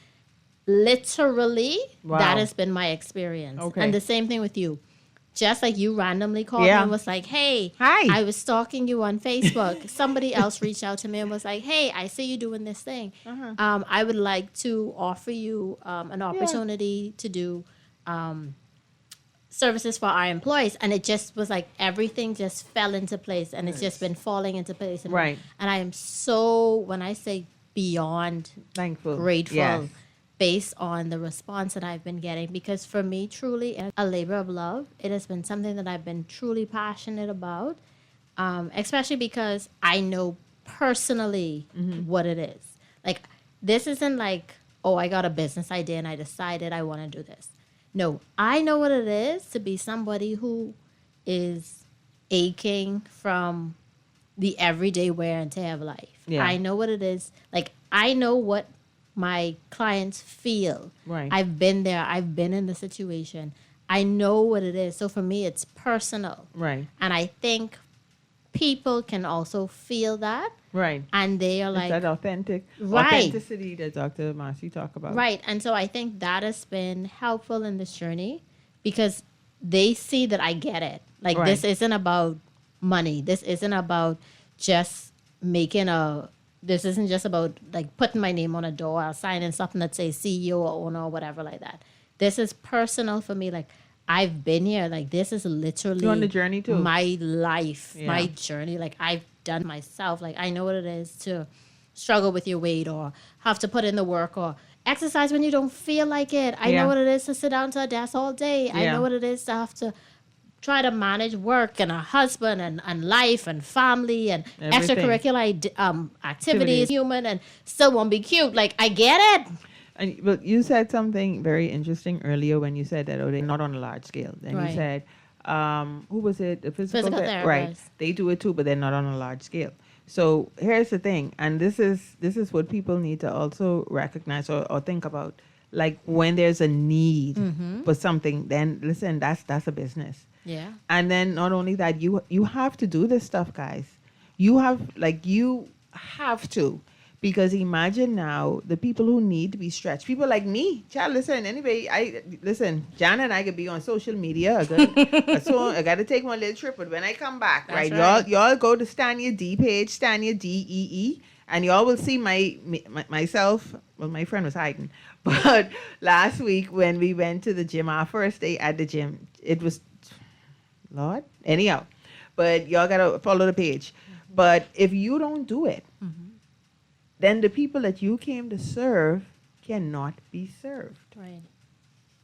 literally, Wow. that has been my experience. Okay. And the same thing with you. Just like you randomly called Yeah. me and was like, hey, Hi. I was stalking you on Facebook. Somebody else reached out to me and was like, hey, I see you doing this thing. I would like to offer you an opportunity to do services for our employees. And it just was like everything just fell into place, and it's just been falling into place. And, Right. and I am so, when I say beyond Thankful. grateful, Yes. based on the response that I've been getting, because for me, truly, a labor of love. It has been something that I've been truly passionate about, especially because I know personally what it is. Like, this isn't like, oh, I got a business idea and I decided I want to do this. No, I know what it is to be somebody who is aching from the everyday wear and tear of life. Yeah. I know what it is. Like, I know what my clients feel. Right. I've been there. I've been in the situation. I know what it is. So for me, it's personal. Right. And I think people can also feel that. Right. And they are It's like, that Right. authenticity that Dr. Marcy talk about. right. And so I think that has been helpful in this journey, because they see that I get it. Like, Right. this isn't about money. This isn't about just this isn't just about like putting my name on a door or signing something that says CEO or owner or whatever like that. This is personal for me. Like, I've been here. Like, this is literally You're on the journey too. my life, Yeah. my journey. Like, I've done myself. Like, I know what it is to struggle with your weight, or have to put in the work, or exercise when you don't feel like it. I Yeah. know what it is to sit down to a desk all day. I Yeah. know what it is to have to try to manage work and a husband and life and family and Everything. extracurricular activities, human, and still won't be cute. Like, I get it. And but you said something very interesting earlier when you said that, oh, they're not on a large scale. Then Right. you said, who was it? The physical right? therapists. They do it too, but they're not on a large scale. So here's the thing, and this is what people need to also recognize or think about. Like, when there's a need for something, then listen, that's a business. Yeah. And then not only that, you have to do this stuff, guys. You have to, because imagine now the people who need to be stretched. People like me, child. Listen, anyway, Jan and I could be on social media. So I got to take one little trip, but when I come back, That's right, y'all go to Stanya D page, Stanya DEE, and y'all will see myself. Well, my friend was hiding, but last week when we went to the gym, our first day at the gym, it was. Lord. Anyhow, but y'all got to follow the page. But if you don't do it, then the people that you came to serve cannot be served. Right.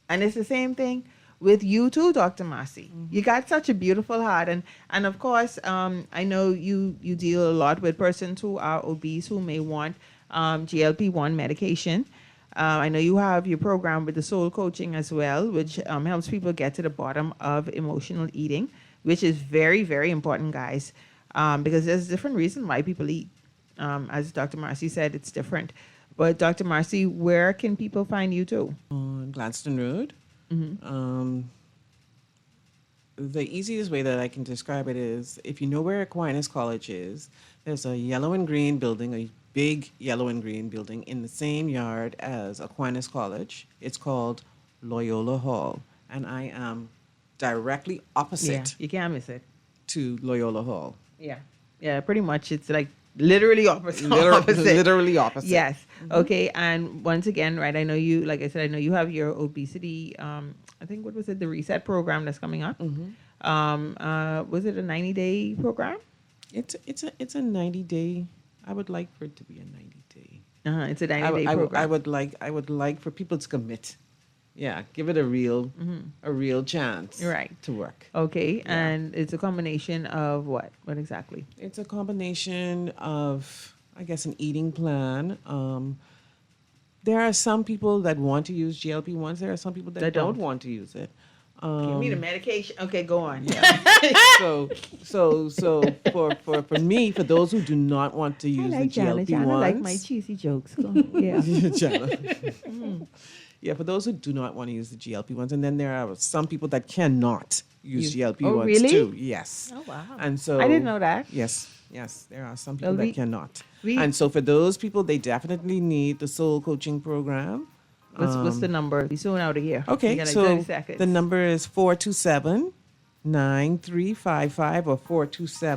And it's the same thing with you too, Dr. Marcy. You got such a beautiful heart. And of course, I know you deal a lot with persons who are obese who may want GLP-1 medication. I know you have your program with the soul coaching as well, which helps people get to the bottom of emotional eating, which is very, very important, guys, because there's a different reason why people eat. As Dr. Marcy said, it's different. But Dr. Marcy, where can people find you too? On Gladstone Road. The easiest way that I can describe it is, if you know where Aquinas College is, there's a yellow and green building, a big yellow and green building in the same yard as Aquinas College. It's called Loyola Hall, and I am directly opposite You can't miss it. to Loyola Hall. Yeah, pretty much. It's like literally opposite. Literally opposite. Yes. Okay. And once again, right, I know you, like I said, I know you have your obesity, I think, what was it? The Reset program that's coming up. Was it a 90-day program? It's a 90-day. I would like for it to be a 90-day. It's a 90-day program. I would like for people to commit. Yeah, give it a real chance. Right. To work. Okay. Yeah. And it's a combination of what? What exactly? It's a combination of, I guess, an eating plan. There are some people that want to use GLP-1s. There are some people that don't want to use it. Give me the medication. Okay, go on. So for me, for those who do not want to use the GLP-1s. I like my cheesy jokes. Go on. Yeah. Jana. Yeah, for those who do not want to use the GLP-1s, and then there are some people that cannot use GLP-1s really? too. Yes. Oh, wow. And so I didn't know that. Yes, there are some people Well, that cannot. we- And so for those people, they definitely need the soul coaching program. What's the number? Be soon out of here. We Okay, got like so 30 seconds. the number is 427-9355 or 427